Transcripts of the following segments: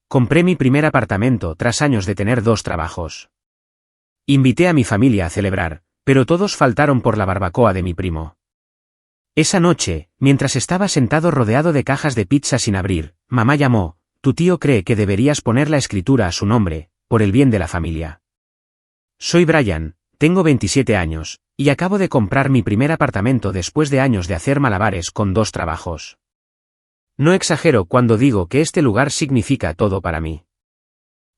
Compré mi primer apartamento tras años de tener 2 trabajos. Invité a mi familia a celebrar, pero todos faltaron por la barbacoa de mi primo. Esa noche, mientras estaba sentado rodeado de cajas de pizza sin abrir, mamá llamó: «Tu tío cree que deberías poner la escritura a su nombre, por el bien de la familia». Soy Brian, tengo 27 años, y acabo de comprar mi primer apartamento después de años de hacer malabares con 2 trabajos. No exagero cuando digo que este lugar significa todo para mí.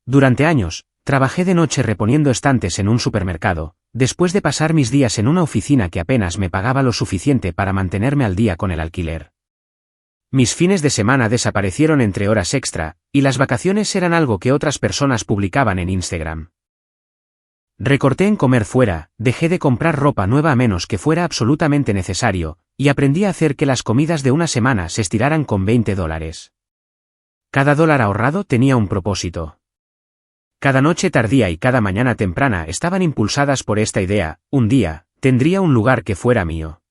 Durante años, trabajé de noche reponiendo estantes en un supermercado, después de pasar mis días en una oficina que apenas me pagaba lo suficiente para mantenerme al día con el alquiler. Mis fines de semana desaparecieron entre horas extra, y las vacaciones eran algo que otras personas publicaban en Instagram. Recorté en comer fuera, dejé de comprar ropa nueva a menos que fuera absolutamente necesario, y aprendí a hacer que las comidas de una semana se estiraran con $20. Cada dólar ahorrado tenía un propósito. Cada noche tardía y cada mañana temprana estaban impulsadas por esta idea: un día, tendría un lugar que fuera mío.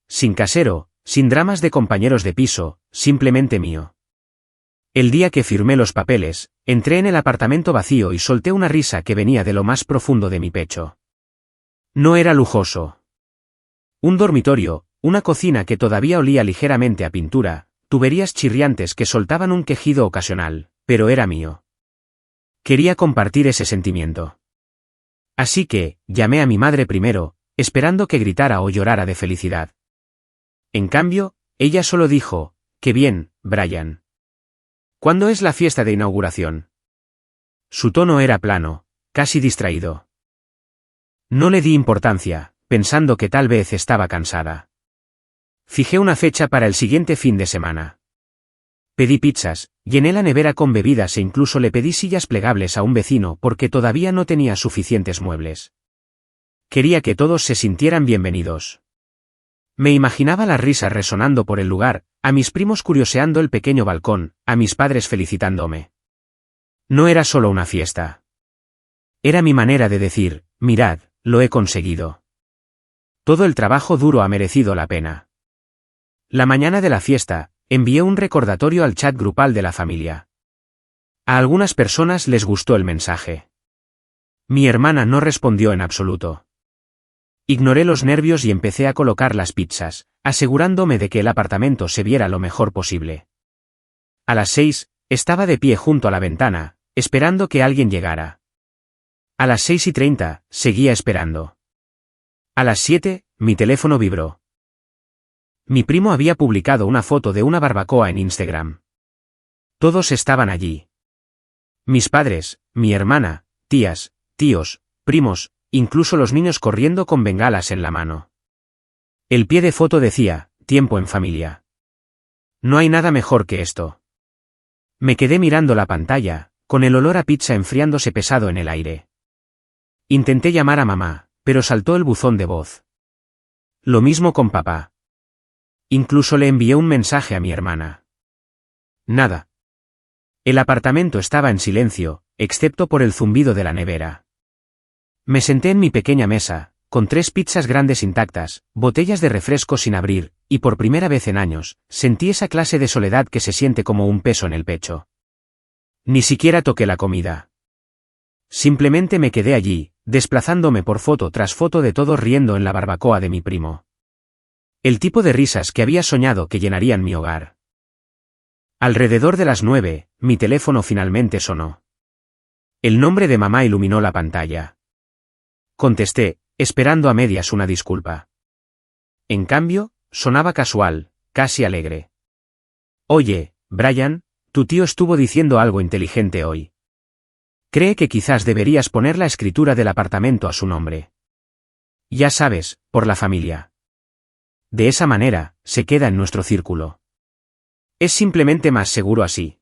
Sin casero, sin dramas de compañeros de piso, simplemente mío. El día que firmé los papeles, entré en el apartamento vacío y solté una risa que venía de lo más profundo de mi pecho. No era lujoso. Un dormitorio, una cocina que todavía olía ligeramente a pintura, tuberías chirriantes que soltaban un quejido ocasional, pero era mío. Quería compartir ese sentimiento. Así que, llamé a mi madre primero, esperando que gritara o llorara de felicidad. En cambio, ella solo dijo: «Qué bien, Brian. ¿Cuándo es la fiesta de inauguración?». Su tono era plano, casi distraído. No le di importancia, pensando que tal vez estaba cansada. Fijé una fecha para el siguiente fin de semana. Pedí pizzas, llené la nevera con bebidas e incluso le pedí sillas plegables a un vecino porque todavía no tenía suficientes muebles. Quería que todos se sintieran bienvenidos. Me imaginaba las risas resonando por el lugar, a mis primos curioseando el pequeño balcón, a mis padres felicitándome. No era solo una fiesta. Era mi manera de decir: «Mirad, lo he conseguido. Todo el trabajo duro ha merecido la pena». La mañana de la fiesta, envié un recordatorio al chat grupal de la familia. A algunas personas les gustó el mensaje. Mi hermana no respondió en absoluto. Ignoré los nervios y empecé a colocar las pizzas, asegurándome de que el apartamento se viera lo mejor posible. A las 6, estaba de pie junto a la ventana, esperando que alguien llegara. A las 6:30, seguía esperando. A las 7, mi teléfono vibró. Mi primo había publicado una foto de una barbacoa en Instagram. Todos estaban allí. Mis padres, mi hermana, tías, tíos, primos, incluso los niños corriendo con bengalas en la mano. El pie de foto decía: «Tiempo en familia». No hay nada mejor que esto. Me quedé mirando la pantalla, con el olor a pizza enfriándose pesado en el aire. Intenté llamar a mamá, pero saltó el buzón de voz. Lo mismo con papá. Incluso le envié un mensaje a mi hermana. Nada. El apartamento estaba en silencio, excepto por el zumbido de la nevera. Me senté en mi pequeña mesa, con 3 pizzas grandes intactas, botellas de refresco sin abrir, y por primera vez en años, sentí esa clase de soledad que se siente como un peso en el pecho. Ni siquiera toqué la comida. Simplemente me quedé allí, desplazándome por foto tras foto de todos riendo en la barbacoa de mi primo. El tipo de risas que había soñado que llenarían mi hogar. Alrededor de las 9, mi teléfono finalmente sonó. El nombre de mamá iluminó la pantalla. Contesté, esperando a medias una disculpa. En cambio, sonaba casual, casi alegre. «Oye, Brian, tu tío estuvo diciendo algo inteligente hoy. Cree que quizás deberías poner la escritura del apartamento a su nombre. Ya sabes, por la familia. De esa manera, se queda en nuestro círculo. Es simplemente más seguro así».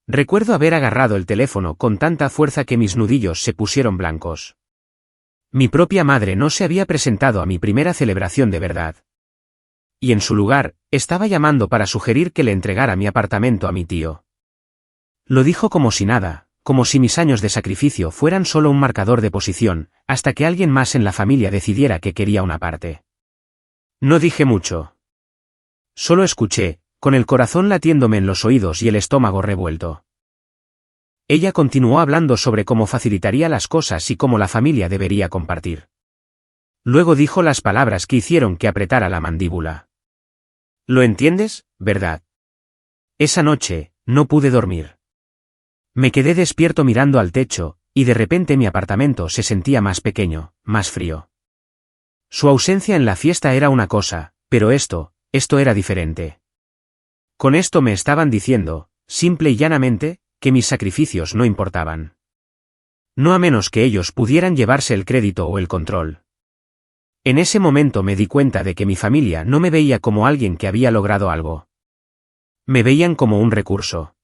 Recuerdo haber agarrado el teléfono con tanta fuerza que mis nudillos se pusieron blancos. Mi propia madre no se había presentado a mi primera celebración de verdad. Y en su lugar, estaba llamando para sugerir que le entregara mi apartamento a mi tío. Lo dijo como si nada, como si mis años de sacrificio fueran solo un marcador de posición, hasta que alguien más en la familia decidiera que quería una parte. No dije mucho. Solo escuché, con el corazón latiéndome en los oídos y el estómago revuelto. ella continuó hablando sobre cómo facilitaría las cosas y cómo la familia debería compartir. Luego dijo las palabras que hicieron que apretara la mandíbula. ¿Lo entiendes, verdad? Esa noche, no pude dormir. Me quedé despierto mirando al techo, y de repente mi apartamento se sentía más pequeño, más frío. Su ausencia en la fiesta era una cosa, pero esto era diferente. Con esto me estaban diciendo, simple y llanamente, que mis sacrificios no importaban. No a menos que ellos pudieran llevarse el crédito o el control. En ese momento me di cuenta de que mi familia no me veía como alguien que había logrado algo. Me veían como un recurso.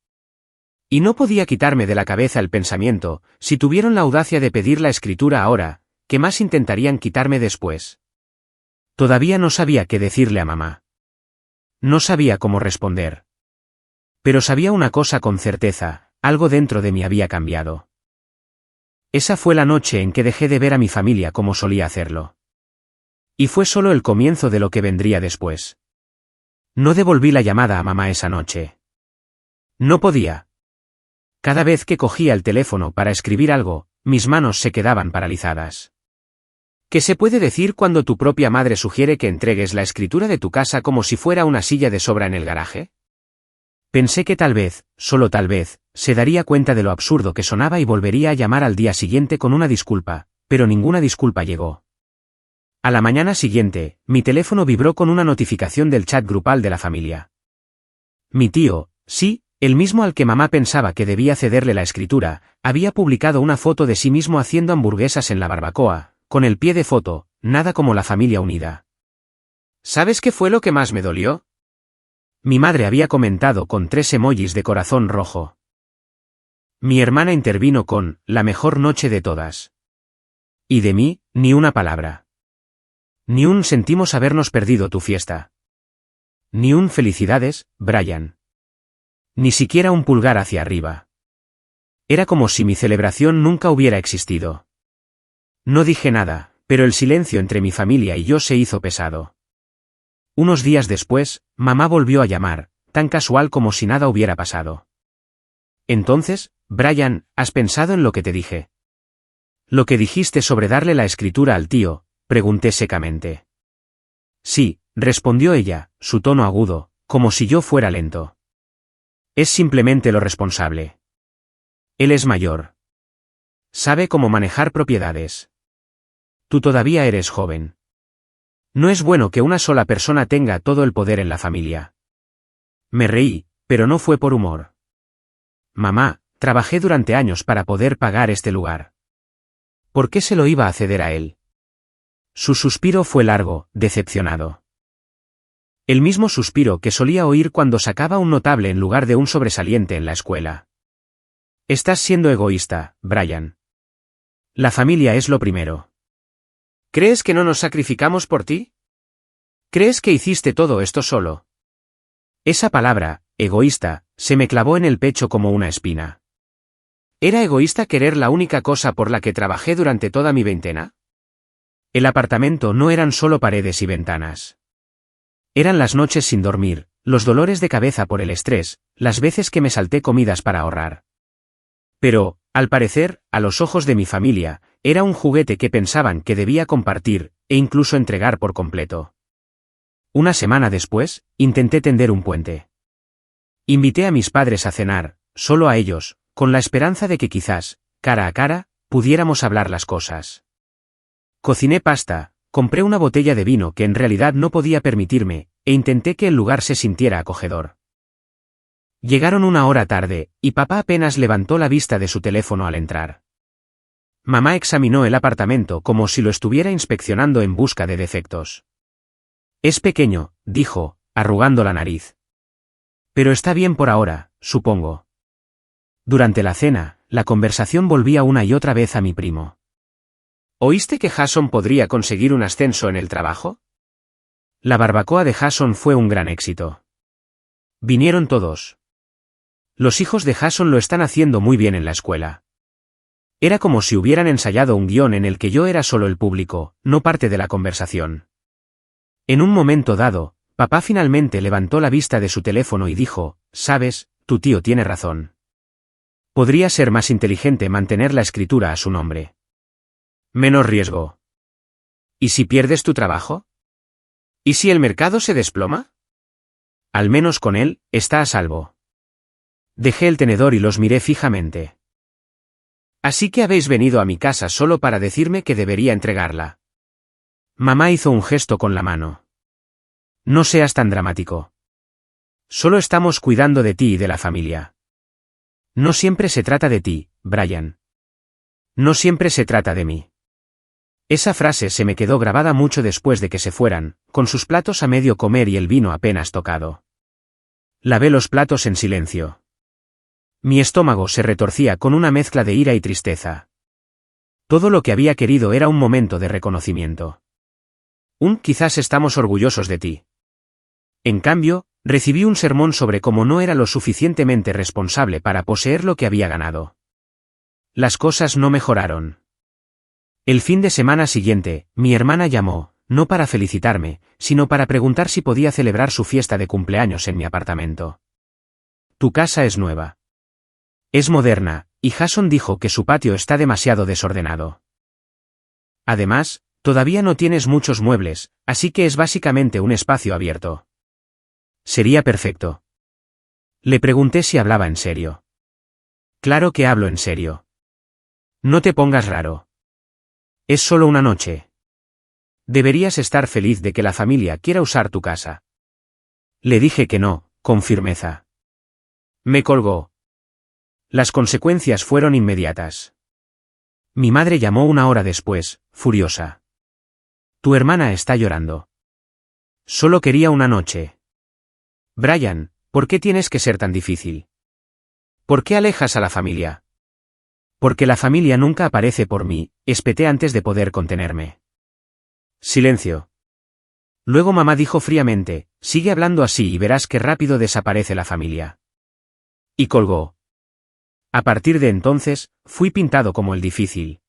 Y no podía quitarme de la cabeza el pensamiento, si tuvieron la audacia de pedir la escritura ahora, ¿qué más intentarían quitarme después? Todavía no sabía qué decirle a mamá. No sabía cómo responder. Pero sabía una cosa con certeza, algo dentro de mí había cambiado. Esa fue la noche en que dejé de ver a mi familia como solía hacerlo. Y fue solo el comienzo de lo que vendría después. No devolví la llamada a mamá esa noche. No podía. Cada vez que cogía el teléfono para escribir algo, mis manos se quedaban paralizadas. ¿Qué se puede decir cuando tu propia madre sugiere que entregues la escritura de tu casa como si fuera una silla de sobra en el garaje? Pensé que tal vez, solo tal vez, se daría cuenta de lo absurdo que sonaba y volvería a llamar al día siguiente con una disculpa, pero ninguna disculpa llegó. A la mañana siguiente, mi teléfono vibró con una notificación del chat grupal de la familia. Mi tío, sí, el mismo al que mamá pensaba que debía cederle la escritura, había publicado una foto de sí mismo haciendo hamburguesas en la barbacoa, con el pie de foto, nada como la familia unida. ¿Sabes qué fue lo que más me dolió? Mi madre había comentado con 3 emojis de corazón rojo. Mi hermana intervino con, la mejor noche de todas. Y de mí, ni una palabra. Ni un sentimos habernos perdido tu fiesta. Ni un felicidades, Brian. Ni siquiera un pulgar hacia arriba. Era como si mi celebración nunca hubiera existido. No dije nada, pero el silencio entre mi familia y yo se hizo pesado. Unos días después, mamá volvió a llamar, tan casual como si nada hubiera pasado. Entonces, Brian, ¿has pensado en lo que te dije? Lo que dijiste sobre darle la escritura al tío, pregunté secamente. Sí, respondió ella, su tono agudo, como si yo fuera lento. Es simplemente lo responsable. Él es mayor. Sabe cómo manejar propiedades. Tú todavía eres joven. No es bueno que una sola persona tenga todo el poder en la familia. Me reí, pero no fue por humor. Mamá, trabajé durante años para poder pagar este lugar. ¿Por qué se lo iba a ceder a él? Su suspiro fue largo, decepcionado. El mismo suspiro que solía oír cuando sacaba un notable en lugar de un sobresaliente en la escuela. Estás siendo egoísta, Brian. La familia es lo primero. ¿Crees que no nos sacrificamos por ti? ¿Crees que hiciste todo esto solo? Esa palabra, egoísta, se me clavó en el pecho como una espina. ¿Era egoísta querer la única cosa por la que trabajé durante toda mi veintena? El apartamento no eran solo paredes y ventanas. Eran las noches sin dormir, los dolores de cabeza por el estrés, las veces que me salté comidas para ahorrar. Pero, al parecer, a los ojos de mi familia, era un juguete que pensaban que debía compartir, e incluso entregar por completo. Una semana después, intenté tender un puente. Invité a mis padres a cenar, solo a ellos, con la esperanza de que quizás, cara a cara, pudiéramos hablar las cosas. Cociné pasta, compré una botella de vino que en realidad no podía permitirme, e intenté que el lugar se sintiera acogedor. Llegaron una hora tarde, y papá apenas levantó la vista de su teléfono al entrar. Mamá examinó el apartamento como si lo estuviera inspeccionando en busca de defectos. Es pequeño, dijo, arrugando la nariz. Pero está bien por ahora, supongo. Durante la cena, la conversación volvía una y otra vez a mi primo. ¿Oíste que Jason podría conseguir un ascenso en el trabajo? La barbacoa de Jason fue un gran éxito. Vinieron todos. Los hijos de Jason lo están haciendo muy bien en la escuela. Era como si hubieran ensayado un guión en el que yo era solo el público, no parte de la conversación. En un momento dado, papá finalmente levantó la vista de su teléfono y dijo, «Sabes, tu tío tiene razón». Podría ser más inteligente mantener la escritura a su nombre. Menos riesgo. ¿Y si pierdes tu trabajo? ¿Y si el mercado se desploma? Al menos con él, está a salvo. Dejé el tenedor y los miré fijamente. Así que habéis venido a mi casa solo para decirme que debería entregarla. Mamá hizo un gesto con la mano. No seas tan dramático. Solo estamos cuidando de ti y de la familia. No siempre se trata de ti, Brian. No siempre se trata de mí. Esa frase se me quedó grabada mucho después de que se fueran, con sus platos a medio comer y el vino apenas tocado. Lavé los platos en silencio. Mi estómago se retorcía con una mezcla de ira y tristeza. Todo lo que había querido era un momento de reconocimiento. Quizás estamos orgullosos de ti. En cambio, recibí un sermón sobre cómo no era lo suficientemente responsable para poseer lo que había ganado. Las cosas no mejoraron. El fin de semana siguiente, mi hermana llamó, no para felicitarme, sino para preguntar si podía celebrar su fiesta de cumpleaños en mi apartamento. Tu casa es nueva. Es moderna, y Jason dijo que su patio está demasiado desordenado. Además, todavía no tienes muchos muebles, así que es básicamente un espacio abierto. Sería perfecto. Le pregunté si hablaba en serio. Claro que hablo en serio. No te pongas raro. Es solo una noche. Deberías estar feliz de que la familia quiera usar tu casa. Le dije que no, con firmeza. Me colgó. Las consecuencias fueron inmediatas. Mi madre llamó una hora después, furiosa. Tu hermana está llorando. Solo quería una noche. Brian, ¿por qué tienes que ser tan difícil? ¿Por qué alejas a la familia? Porque la familia nunca aparece por mí, espeté antes de poder contenerme. Silencio. Luego mamá dijo fríamente, sigue hablando así y verás qué rápido desaparece la familia. Y colgó. A partir de entonces, fui pintado como el difícil.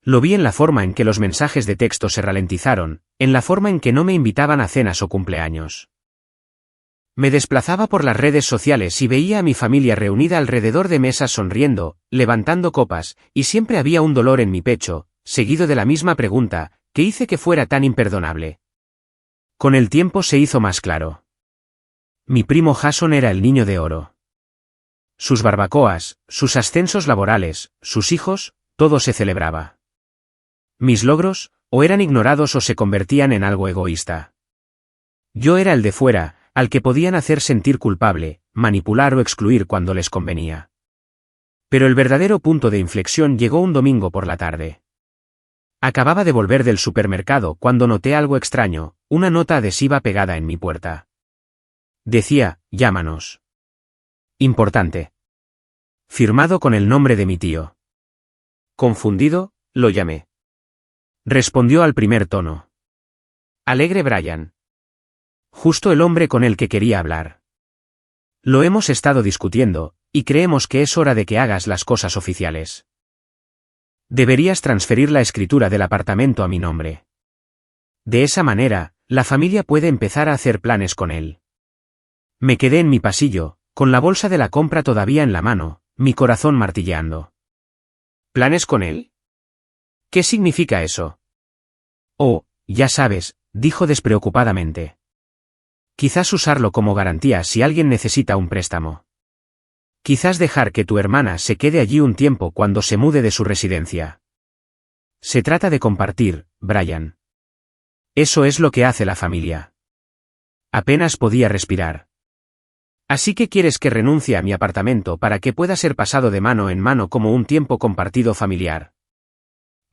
Lo vi en la forma en que los mensajes de texto se ralentizaron, en la forma en que no me invitaban a cenas o cumpleaños. Me desplazaba por las redes sociales y veía a mi familia reunida alrededor de mesas sonriendo, levantando copas, y siempre había un dolor en mi pecho, seguido de la misma pregunta, ¿qué hice que fuera tan imperdonable? Con el tiempo se hizo más claro. Mi primo Jason era el niño de oro. Sus barbacoas, sus ascensos laborales, sus hijos, todo se celebraba. Mis logros, o eran ignorados o se convertían en algo egoísta. Yo era el de fuera, al que podían hacer sentir culpable, manipular o excluir cuando les convenía. Pero el verdadero punto de inflexión llegó un domingo por la tarde. Acababa de volver del supermercado cuando noté algo extraño, una nota adhesiva pegada en mi puerta. Decía, llámanos. Importante. Firmado con el nombre de mi tío. Confundido, lo llamé. Respondió al primer tono. Alegre Brian. Justo el hombre con el que quería hablar. Lo hemos estado discutiendo, y creemos que es hora de que hagas las cosas oficiales. Deberías transferir la escritura del apartamento a mi nombre. De esa manera, la familia puede empezar a hacer planes con él. Me quedé en mi pasillo, con la bolsa de la compra todavía en la mano, mi corazón martilleando. ¿Planes con él? ¿Qué significa eso? Oh, ya sabes, dijo despreocupadamente. Quizás usarlo como garantía si alguien necesita un préstamo. Quizás dejar que tu hermana se quede allí un tiempo cuando se mude de su residencia. Se trata de compartir, Brian. Eso es lo que hace la familia. Apenas podía respirar. Así que quieres que renuncie a mi apartamento para que pueda ser pasado de mano en mano como un tiempo compartido familiar.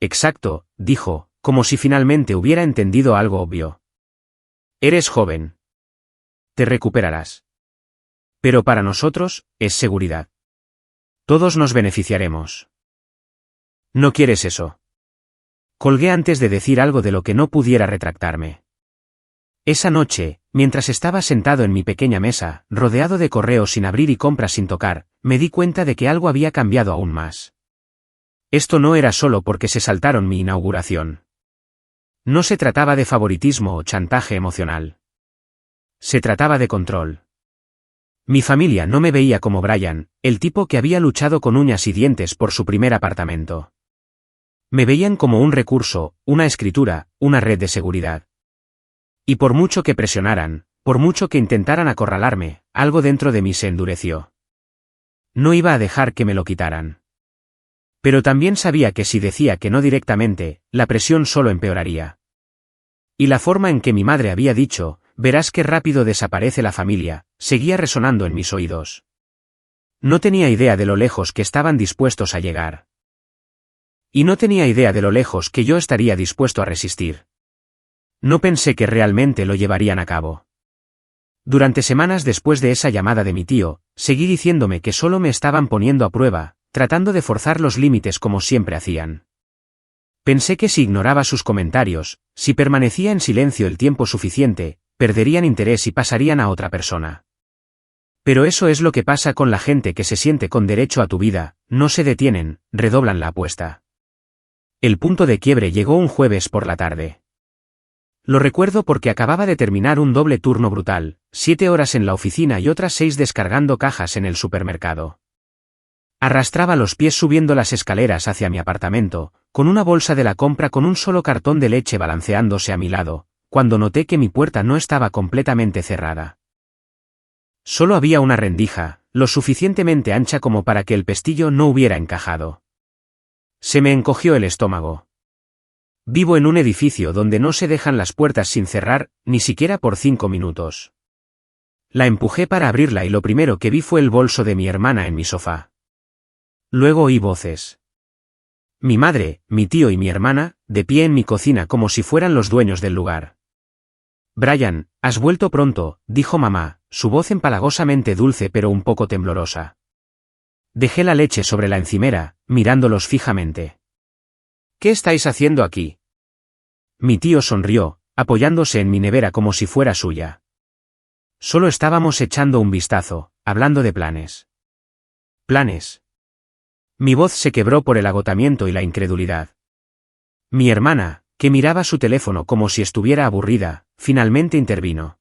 Exacto, dijo, como si finalmente hubiera entendido algo obvio. Eres joven. Te recuperarás. Pero para nosotros, es seguridad. Todos nos beneficiaremos. ¿No quieres eso? Colgué antes de decir algo de lo que no pudiera retractarme. Esa noche, mientras estaba sentado en mi pequeña mesa, rodeado de correos sin abrir y compras sin tocar, me di cuenta de que algo había cambiado aún más. Esto no era solo porque se saltaron mi inauguración. No se trataba de favoritismo o chantaje emocional. Se trataba de control. Mi familia no me veía como Brian, el tipo que había luchado con uñas y dientes por su primer apartamento. Me veían como un recurso, una escritura, una red de seguridad. Y por mucho que presionaran, por mucho que intentaran acorralarme, algo dentro de mí se endureció. No iba a dejar que me lo quitaran. Pero también sabía que si decía que no directamente, la presión solo empeoraría. Y la forma en que mi madre había dicho, verás qué rápido desaparece la familia, seguía resonando en mis oídos. No tenía idea de lo lejos que estaban dispuestos a llegar. Y no tenía idea de lo lejos que yo estaría dispuesto a resistir. No pensé que realmente lo llevarían a cabo. Durante semanas después de esa llamada de mi tío, seguí diciéndome que solo me estaban poniendo a prueba, tratando de forzar los límites como siempre hacían. Pensé que si ignoraba sus comentarios, si permanecía en silencio el tiempo suficiente, perderían interés y pasarían a otra persona. Pero eso es lo que pasa con la gente que se siente con derecho a tu vida, no se detienen, redoblan la apuesta. El punto de quiebre llegó un jueves por la tarde. Lo recuerdo porque acababa de terminar un doble turno brutal, 7 horas en la oficina y otras 6 descargando cajas en el supermercado. Arrastraba los pies subiendo las escaleras hacia mi apartamento, con una bolsa de la compra con un solo cartón de leche balanceándose a mi lado, cuando noté que mi puerta no estaba completamente cerrada. Solo había una rendija, lo suficientemente ancha como para que el pestillo no hubiera encajado. Se me encogió el estómago. Vivo en un edificio donde no se dejan las puertas sin cerrar, ni siquiera por 5 minutos. La empujé para abrirla y lo primero que vi fue el bolso de mi hermana en mi sofá. Luego oí voces. Mi madre, mi tío y mi hermana, de pie en mi cocina como si fueran los dueños del lugar. Brian, has vuelto pronto, dijo mamá, su voz empalagosamente dulce pero un poco temblorosa. Dejé la leche sobre la encimera, mirándolos fijamente. ¿Qué estáis haciendo aquí? Mi tío sonrió, apoyándose en mi nevera como si fuera suya. Solo estábamos echando un vistazo, hablando de planes. ¿Planes? Mi voz se quebró por el agotamiento y la incredulidad. Mi hermana, que miraba su teléfono como si estuviera aburrida, finalmente intervino.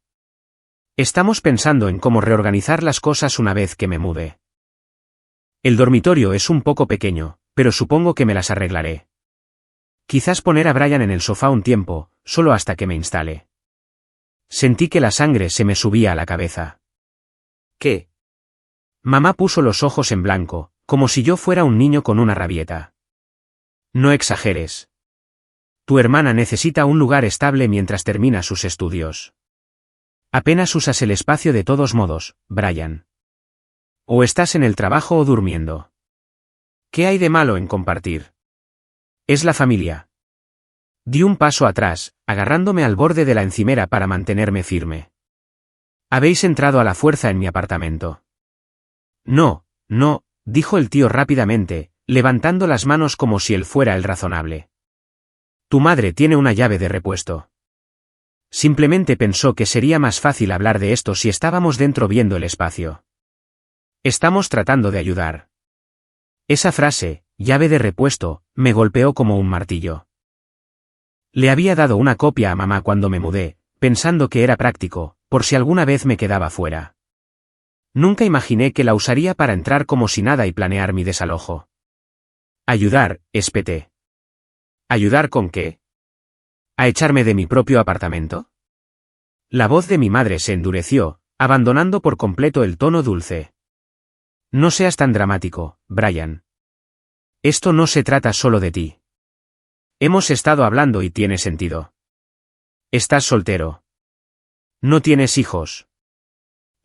Estamos pensando en cómo reorganizar las cosas una vez que me mude. El dormitorio es un poco pequeño, pero supongo que me las arreglaré. Quizás poner a Brian en el sofá un tiempo, solo hasta que me instale. Sentí que la sangre se me subía a la cabeza. ¿Qué? Mamá puso los ojos en blanco, como si yo fuera un niño con una rabieta. No exageres. Tu hermana necesita un lugar estable mientras termina sus estudios. Apenas usas el espacio de todos modos, Brian. O estás en el trabajo o durmiendo. ¿Qué hay de malo en compartir? Es la familia. Di un paso atrás, agarrándome al borde de la encimera para mantenerme firme. Habéis entrado a la fuerza en mi apartamento. No, no, dijo el tío rápidamente, levantando las manos como si él fuera el razonable. Tu madre tiene una llave de repuesto. Simplemente pensó que sería más fácil hablar de esto si estábamos dentro viendo el espacio. Estamos tratando de ayudar. Esa frase, llave de repuesto, me golpeó como un martillo. Le había dado una copia a mamá cuando me mudé, pensando que era práctico, por si alguna vez me quedaba fuera. Nunca imaginé que la usaría para entrar como si nada y planear mi desalojo. Ayudar, espeté. ¿Ayudar con qué? ¿A echarme de mi propio apartamento? La voz de mi madre se endureció, abandonando por completo el tono dulce. No seas tan dramático, Brian. Esto no se trata solo de ti. Hemos estado hablando y tiene sentido. Estás soltero. No tienes hijos.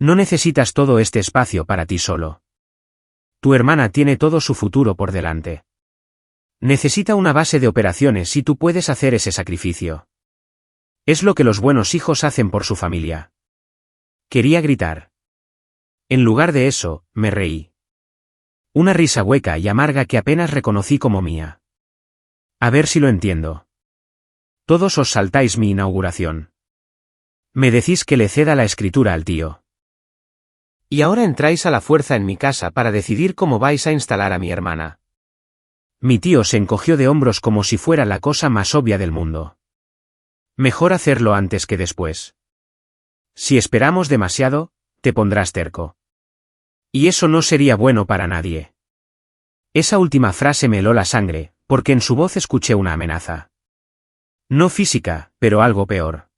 No necesitas todo este espacio para ti solo. Tu hermana tiene todo su futuro por delante. Necesita una base de operaciones y tú puedes hacer ese sacrificio. Es lo que los buenos hijos hacen por su familia. Quería gritar. En lugar de eso, me reí. Una risa hueca y amarga que apenas reconocí como mía. A ver si lo entiendo. Todos os saltáis mi inauguración. Me decís que le ceda la escritura al tío. Y ahora entráis a la fuerza en mi casa para decidir cómo vais a instalar a mi hermana. Mi tío se encogió de hombros como si fuera la cosa más obvia del mundo. Mejor hacerlo antes que después. Si esperamos demasiado, te pondrás terco. Y eso no sería bueno para nadie. Esa última frase me heló la sangre, porque en su voz escuché una amenaza. No física, pero algo peor.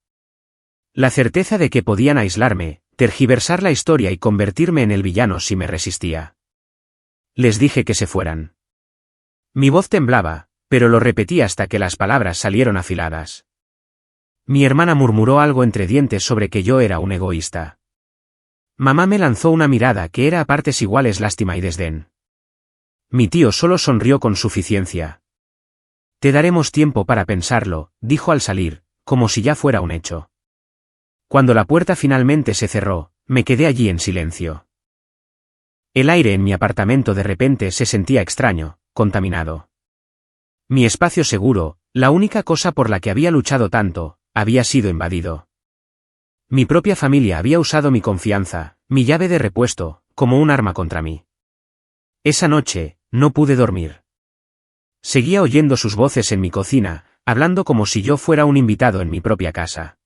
La certeza de que podían aislarme, tergiversar la historia y convertirme en el villano si me resistía. Les dije que se fueran. Mi voz temblaba, pero lo repetí hasta que las palabras salieron afiladas. Mi hermana murmuró algo entre dientes sobre que yo era un egoísta. Mamá me lanzó una mirada que era a partes iguales lástima y desdén. Mi tío solo sonrió con suficiencia. Te daremos tiempo para pensarlo, dijo al salir, como si ya fuera un hecho. Cuando la puerta finalmente se cerró, me quedé allí en silencio. El aire en mi apartamento de repente se sentía extraño, contaminado. Mi espacio seguro, la única cosa por la que había luchado tanto, había sido invadido. Mi propia familia había usado mi confianza, mi llave de repuesto, como un arma contra mí. Esa noche, no pude dormir. Seguía oyendo sus voces en mi cocina, hablando como si yo fuera un invitado en mi propia casa.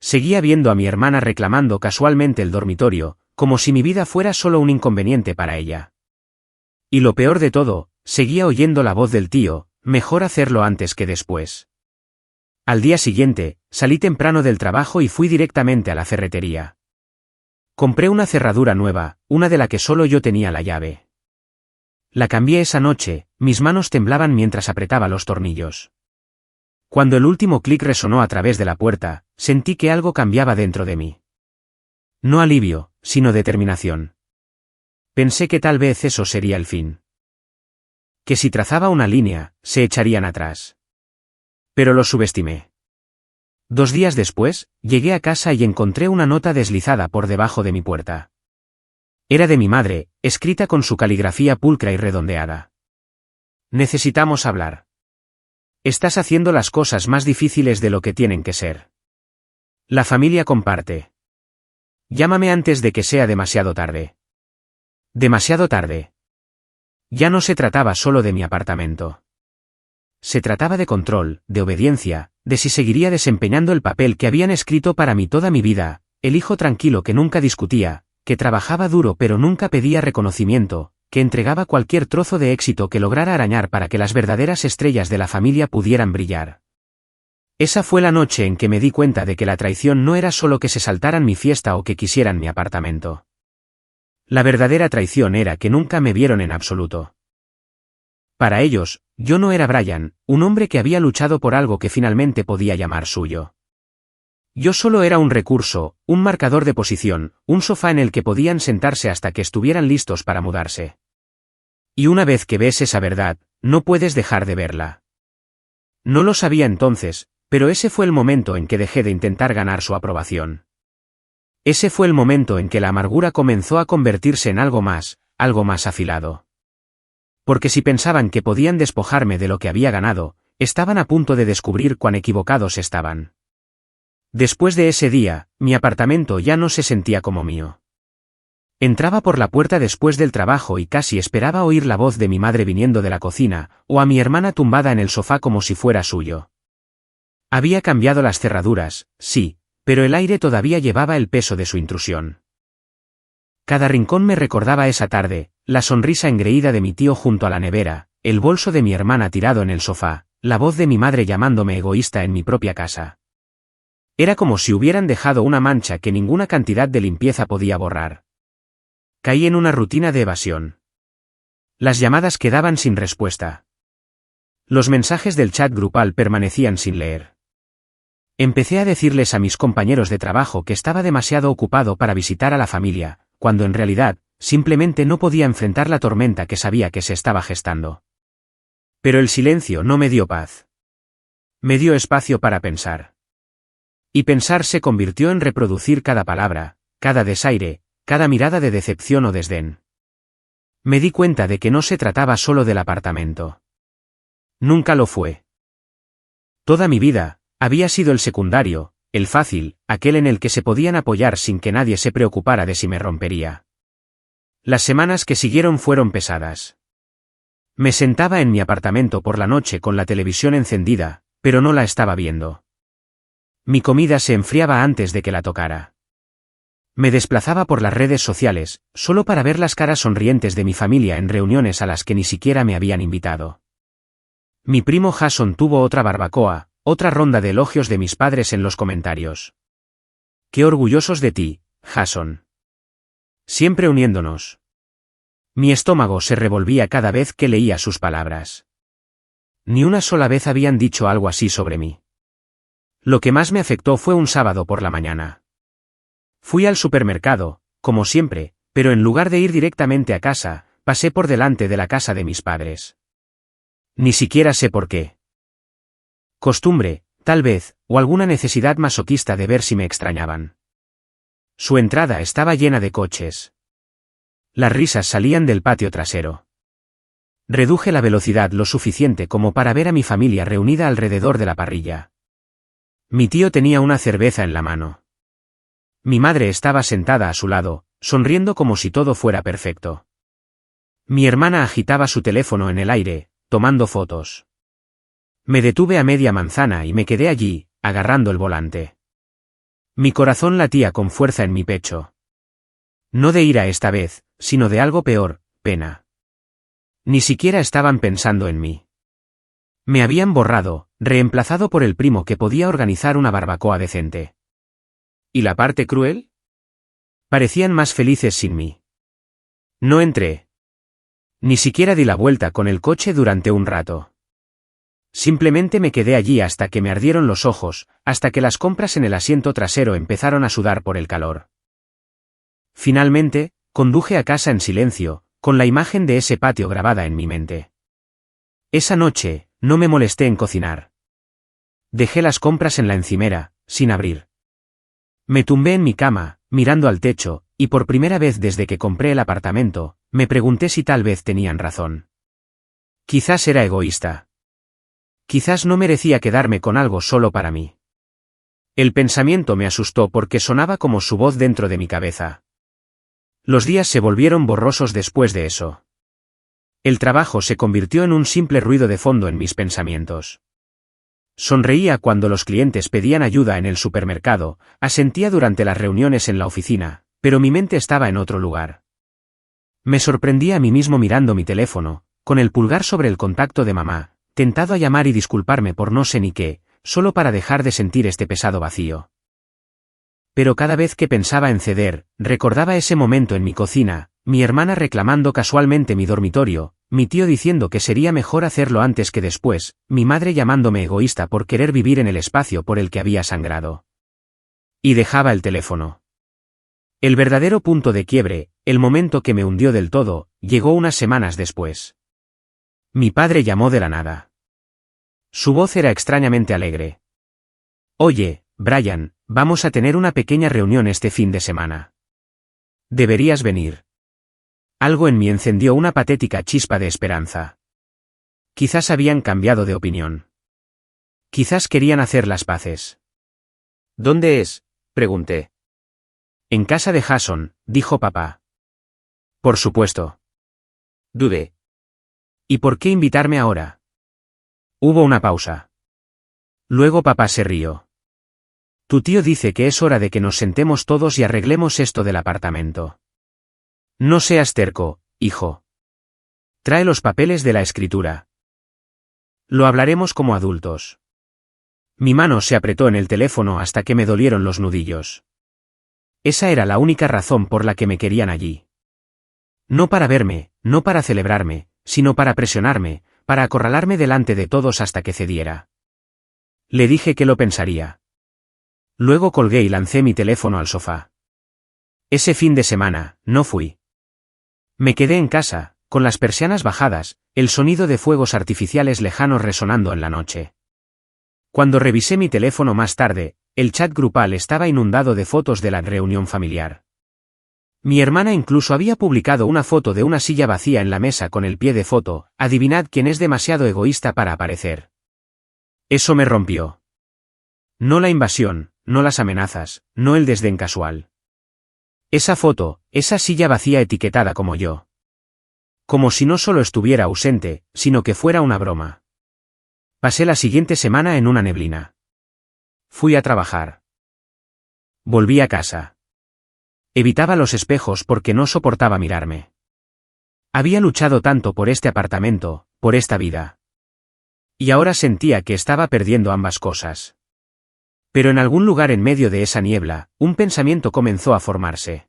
Seguía viendo a mi hermana reclamando casualmente el dormitorio, como si mi vida fuera solo un inconveniente para ella. Y lo peor de todo, seguía oyendo la voz del tío, mejor hacerlo antes que después. Al día siguiente, salí temprano del trabajo y fui directamente a la ferretería. Compré una cerradura nueva, una de la que solo yo tenía la llave. La cambié esa noche, mis manos temblaban mientras apretaba los tornillos. Cuando el último clic resonó a través de la puerta, sentí que algo cambiaba dentro de mí. No alivio, sino determinación. Pensé que tal vez eso sería el fin. Que si trazaba una línea, se echarían atrás. Pero lo subestimé. 2 días después, llegué a casa y encontré una nota deslizada por debajo de mi puerta. Era de mi madre, escrita con su caligrafía pulcra y redondeada. Necesitamos hablar. Estás haciendo las cosas más difíciles de lo que tienen que ser. La familia comparte. Llámame antes de que sea demasiado tarde. Demasiado tarde. Ya no se trataba solo de mi apartamento. Se trataba de control, de obediencia, de si seguiría desempeñando el papel que habían escrito para mí toda mi vida, el hijo tranquilo que nunca discutía, que trabajaba duro pero nunca pedía reconocimiento, que entregaba cualquier trozo de éxito que lograra arañar para que las verdaderas estrellas de la familia pudieran brillar. Esa fue la noche en que me di cuenta de que la traición no era solo que se saltaran mi fiesta o que quisieran mi apartamento. La verdadera traición era que nunca me vieron en absoluto. Para ellos, yo no era Brian, un hombre que había luchado por algo que finalmente podía llamar suyo. Yo solo era un recurso, un marcador de posición, un sofá en el que podían sentarse hasta que estuvieran listos para mudarse. Y una vez que ves esa verdad, no puedes dejar de verla. No lo sabía entonces, pero ese fue el momento en que dejé de intentar ganar su aprobación. Ese fue el momento en que la amargura comenzó a convertirse en algo más afilado. Porque si pensaban que podían despojarme de lo que había ganado, estaban a punto de descubrir cuán equivocados estaban. Después de ese día, mi apartamento ya no se sentía como mío. Entraba por la puerta después del trabajo y casi esperaba oír la voz de mi madre viniendo de la cocina, o a mi hermana tumbada en el sofá como si fuera suyo. Había cambiado las cerraduras, sí, pero el aire todavía llevaba el peso de su intrusión. Cada rincón me recordaba esa tarde, la sonrisa engreída de mi tío junto a la nevera, el bolso de mi hermana tirado en el sofá, la voz de mi madre llamándome egoísta en mi propia casa. Era como si hubieran dejado una mancha que ninguna cantidad de limpieza podía borrar. Caí en una rutina de evasión. Las llamadas quedaban sin respuesta. Los mensajes del chat grupal permanecían sin leer. Empecé a decirles a mis compañeros de trabajo que estaba demasiado ocupado para visitar a la familia, cuando en realidad, simplemente no podía enfrentar la tormenta que sabía que se estaba gestando. Pero el silencio no me dio paz. Me dio espacio para pensar. Y pensar se convirtió en reproducir cada palabra, cada desaire, cada mirada de decepción o desdén. Me di cuenta de que no se trataba solo del apartamento. Nunca lo fue. Toda mi vida, había sido el secundario, el fácil, aquel en el que se podían apoyar sin que nadie se preocupara de si me rompería. Las semanas que siguieron fueron pesadas. Me sentaba en mi apartamento por la noche con la televisión encendida, pero no la estaba viendo. Mi comida se enfriaba antes de que la tocara. Me desplazaba por las redes sociales, solo para ver las caras sonrientes de mi familia en reuniones a las que ni siquiera me habían invitado. Mi primo Jason tuvo otra barbacoa, otra ronda de elogios de mis padres en los comentarios. Qué orgullosos de ti, Jason. Siempre uniéndonos. Mi estómago se revolvía cada vez que leía sus palabras. Ni una sola vez habían dicho algo así sobre mí. Lo que más me afectó fue un sábado por la mañana. Fui al supermercado, como siempre, pero en lugar de ir directamente a casa, pasé por delante de la casa de mis padres. Ni siquiera sé por qué. Costumbre, tal vez, o alguna necesidad masoquista de ver si me extrañaban. Su entrada estaba llena de coches. Las risas salían del patio trasero. Reduje la velocidad lo suficiente como para ver a mi familia reunida alrededor de la parrilla. Mi tío tenía una cerveza en la mano. Mi madre estaba sentada a su lado, sonriendo como si todo fuera perfecto. Mi hermana agitaba su teléfono en el aire, tomando fotos. Me detuve a media manzana y me quedé allí, agarrando el volante. Mi corazón latía con fuerza en mi pecho. No de ira esta vez, sino de algo peor, pena. Ni siquiera estaban pensando en mí. Me habían borrado, reemplazado por el primo que podía organizar una barbacoa decente. ¿Y la parte cruel? Parecían más felices sin mí. No entré. Ni siquiera di la vuelta con el coche durante un rato. Simplemente me quedé allí hasta que me ardieron los ojos, hasta que las compras en el asiento trasero empezaron a sudar por el calor. Finalmente, conduje a casa en silencio, con la imagen de ese patio grabada en mi mente. Esa noche, no me molesté en cocinar. Dejé las compras en la encimera, sin abrir. Me tumbé en mi cama, mirando al techo, y por primera vez desde que compré el apartamento, me pregunté si tal vez tenían razón. Quizás era egoísta. Quizás no merecía quedarme con algo solo para mí. El pensamiento me asustó porque sonaba como su voz dentro de mi cabeza. Los días se volvieron borrosos después de eso. El trabajo se convirtió en un simple ruido de fondo en mis pensamientos. Sonreía cuando los clientes pedían ayuda en el supermercado, asentía durante las reuniones en la oficina, pero mi mente estaba en otro lugar. Me sorprendía a mí mismo mirando mi teléfono, con el pulgar sobre el contacto de mamá, tentado a llamar y disculparme por no sé ni qué, solo para dejar de sentir este pesado vacío. Pero cada vez que pensaba en ceder, recordaba ese momento en mi cocina, mi hermana reclamando casualmente mi dormitorio, mi tío diciendo que sería mejor hacerlo antes que después, mi madre llamándome egoísta por querer vivir en el espacio por el que había sangrado. Y dejaba el teléfono. El verdadero punto de quiebre, el momento que me hundió del todo, llegó unas semanas después. Mi padre llamó de la nada. Su voz era extrañamente alegre. Oye, Brian, vamos a tener una pequeña reunión este fin de semana. Deberías venir. Algo en mí encendió una patética chispa de esperanza. Quizás habían cambiado de opinión. Quizás querían hacer las paces. ¿Dónde es?, pregunté. En casa de Jason, dijo papá. Por supuesto. Dudé. ¿Y por qué invitarme ahora? Hubo una pausa. Luego papá se rió. Tu tío dice que es hora de que nos sentemos todos y arreglemos esto del apartamento. No seas terco, hijo. Trae los papeles de la escritura. Lo hablaremos como adultos. Mi mano se apretó en el teléfono hasta que me dolieron los nudillos. Esa era la única razón por la que me querían allí. No para verme, no para celebrarme, sino para presionarme, para acorralarme delante de todos hasta que cediera. Le dije que lo pensaría. Luego colgué y lancé mi teléfono al sofá. Ese fin de semana, no fui. Me quedé en casa, con las persianas bajadas, el sonido de fuegos artificiales lejanos resonando en la noche. Cuando revisé mi teléfono más tarde, el chat grupal estaba inundado de fotos de la reunión familiar. Mi hermana incluso había publicado una foto de una silla vacía en la mesa con el pie de foto, adivinad quién es demasiado egoísta para aparecer. Eso me rompió. No la invasión, no las amenazas, no el desdén casual. Esa foto, esa silla vacía etiquetada como yo. Como si no solo estuviera ausente, sino que fuera una broma. Pasé la siguiente semana en una neblina. Fui a trabajar. Volví a casa. Evitaba los espejos porque no soportaba mirarme. Había luchado tanto por este apartamento, por esta vida. Y ahora sentía que estaba perdiendo ambas cosas. Pero en algún lugar en medio de esa niebla, un pensamiento comenzó a formarse.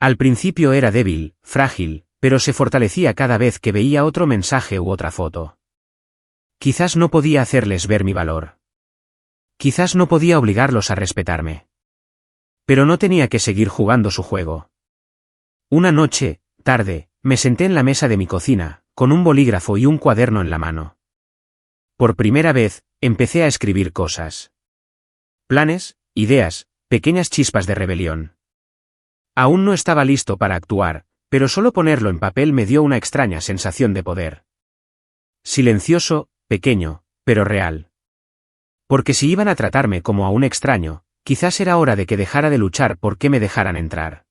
Al principio era débil, frágil, pero se fortalecía cada vez que veía otro mensaje u otra foto. Quizás no podía hacerles ver mi valor. Quizás no podía obligarlos a respetarme. Pero no tenía que seguir jugando su juego. Una noche, tarde, me senté en la mesa de mi cocina, con un bolígrafo y un cuaderno en la mano. Por primera vez, empecé a escribir cosas. Planes, ideas, pequeñas chispas de rebelión. Aún no estaba listo para actuar, pero solo ponerlo en papel me dio una extraña sensación de poder. Silencioso, pequeño, pero real. Porque si iban a tratarme como a un extraño, quizás era hora de que dejara de luchar por que me dejaran entrar.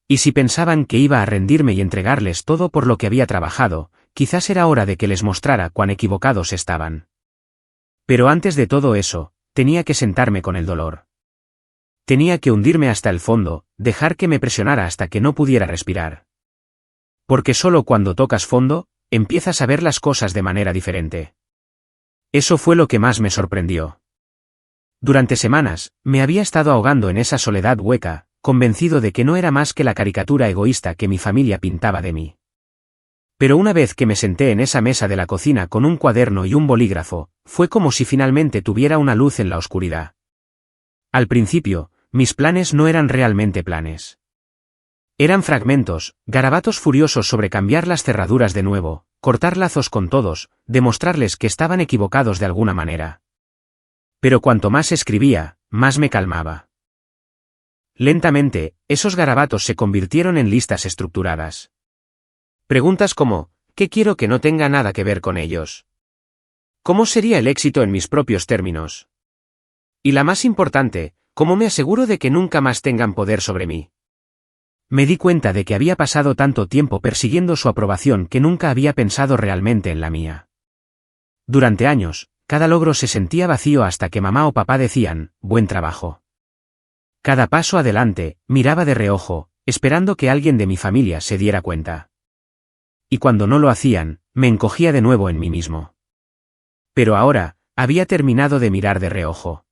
Y si pensaban que iba a rendirme y entregarles todo por lo que había trabajado, quizás era hora de que les mostrara cuán equivocados estaban. Pero antes de todo eso, tenía que sentarme con el dolor. Tenía que hundirme hasta el fondo, dejar que me presionara hasta que no pudiera respirar. Porque solo cuando tocas fondo, empiezas a ver las cosas de manera diferente. Eso fue lo que más me sorprendió. Durante semanas, me había estado ahogando en esa soledad hueca, convencido de que no era más que la caricatura egoísta que mi familia pintaba de mí. Pero una vez que me senté en esa mesa de la cocina con un cuaderno y un bolígrafo, fue como si finalmente tuviera una luz en la oscuridad. Al principio, mis planes no eran realmente planes. Eran fragmentos, garabatos furiosos sobre cambiar las cerraduras de nuevo, cortar lazos con todos, demostrarles que estaban equivocados de alguna manera. Pero cuanto más escribía, más me calmaba. Lentamente, esos garabatos se convirtieron en listas estructuradas. Preguntas como, ¿qué quiero que no tenga nada que ver con ellos? ¿Cómo sería el éxito en mis propios términos? Y la más importante, ¿cómo me aseguro de que nunca más tengan poder sobre mí? Me di cuenta de que había pasado tanto tiempo persiguiendo su aprobación que nunca había pensado realmente en la mía. Durante años, cada logro se sentía vacío hasta que mamá o papá decían, buen trabajo. Cada paso adelante, miraba de reojo, esperando que alguien de mi familia se diera cuenta. Y cuando no lo hacían, me encogía de nuevo en mí mismo. Pero ahora, había terminado de mirar de reojo.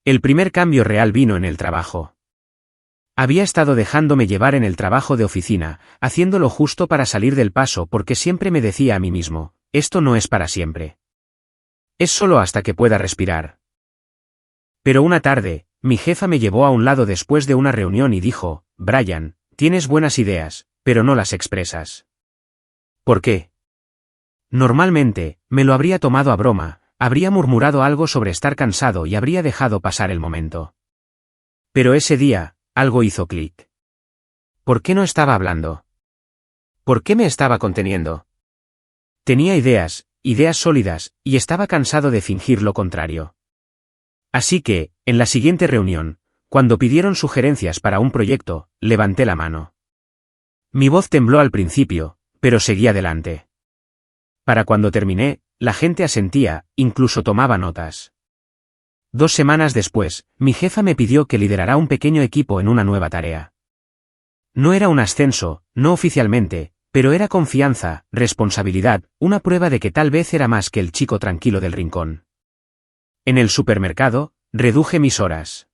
El primer cambio real vino en el trabajo. Había estado dejándome llevar en el trabajo de oficina, haciendo lo justo para salir del paso porque siempre me decía a mí mismo, esto no es para siempre. Es solo hasta que pueda respirar. Pero una tarde, mi jefa me llevó a un lado después de una reunión y dijo, Brian, tienes buenas ideas, pero no las expresas. ¿Por qué? Normalmente, me lo habría tomado a broma, habría murmurado algo sobre estar cansado y habría dejado pasar el momento. Pero ese día, algo hizo clic. ¿Por qué no estaba hablando? ¿Por qué me estaba conteniendo? Tenía ideas sólidas, y estaba cansado de fingir lo contrario. Así que, en la siguiente reunión, cuando pidieron sugerencias para un proyecto, levanté la mano. Mi voz tembló al principio, pero seguí adelante. Para cuando terminé, la gente asentía, incluso tomaba notas. 2 semanas después, mi jefa me pidió que liderara un pequeño equipo en una nueva tarea. No era un ascenso, no oficialmente, pero era confianza, responsabilidad, una prueba de que tal vez era más que el chico tranquilo del rincón. En el supermercado, reduje mis horas.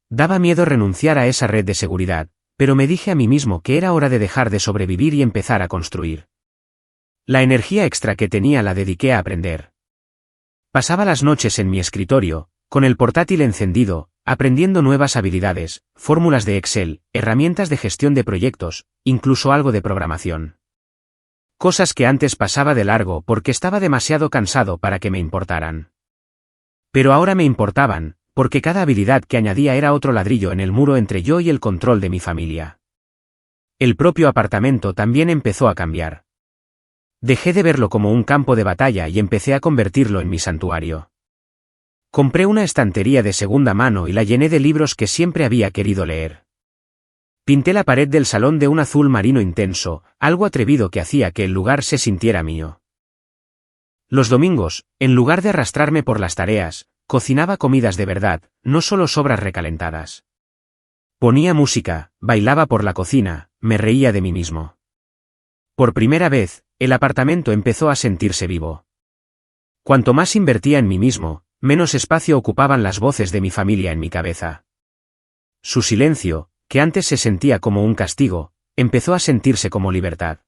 Daba miedo renunciar a esa red de seguridad, pero me dije a mí mismo que era hora de dejar de sobrevivir y empezar a construir. La energía extra que tenía la dediqué a aprender. Pasaba las noches en mi escritorio, con el portátil encendido, aprendiendo nuevas habilidades, fórmulas de Excel, herramientas de gestión de proyectos, incluso algo de programación. Cosas que antes pasaba de largo porque estaba demasiado cansado para que me importaran. Pero ahora me importaban, porque cada habilidad que añadía era otro ladrillo en el muro entre yo y el control de mi familia. El propio apartamento también empezó a cambiar. Dejé de verlo como un campo de batalla y empecé a convertirlo en mi santuario. Compré una estantería de segunda mano y la llené de libros que siempre había querido leer. Pinté la pared del salón de un azul marino intenso, algo atrevido que hacía que el lugar se sintiera mío. Los domingos, en lugar de arrastrarme por las tareas, cocinaba comidas de verdad, no solo sobras recalentadas. Ponía música, bailaba por la cocina, me reía de mí mismo. Por primera vez, el apartamento empezó a sentirse vivo. Cuanto más invertía en mí mismo, menos espacio ocupaban las voces de mi familia en mi cabeza. Su silencio, que antes se sentía como un castigo, empezó a sentirse como libertad.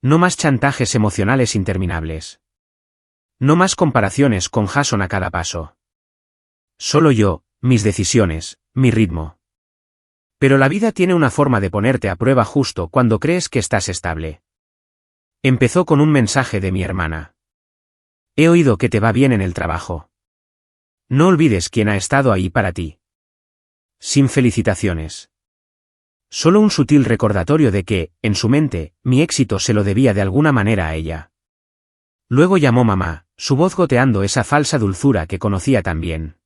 No más chantajes emocionales interminables. No más comparaciones con Jason a cada paso. Solo yo, mis decisiones, mi ritmo. Pero la vida tiene una forma de ponerte a prueba justo cuando crees que estás estable. Empezó con un mensaje de mi hermana. He oído que te va bien en el trabajo. No olvides quién ha estado ahí para ti. Sin felicitaciones. Solo un sutil recordatorio de que, en su mente, mi éxito se lo debía de alguna manera a ella. Luego llamó mamá, su voz goteando esa falsa dulzura que conocía tan bien.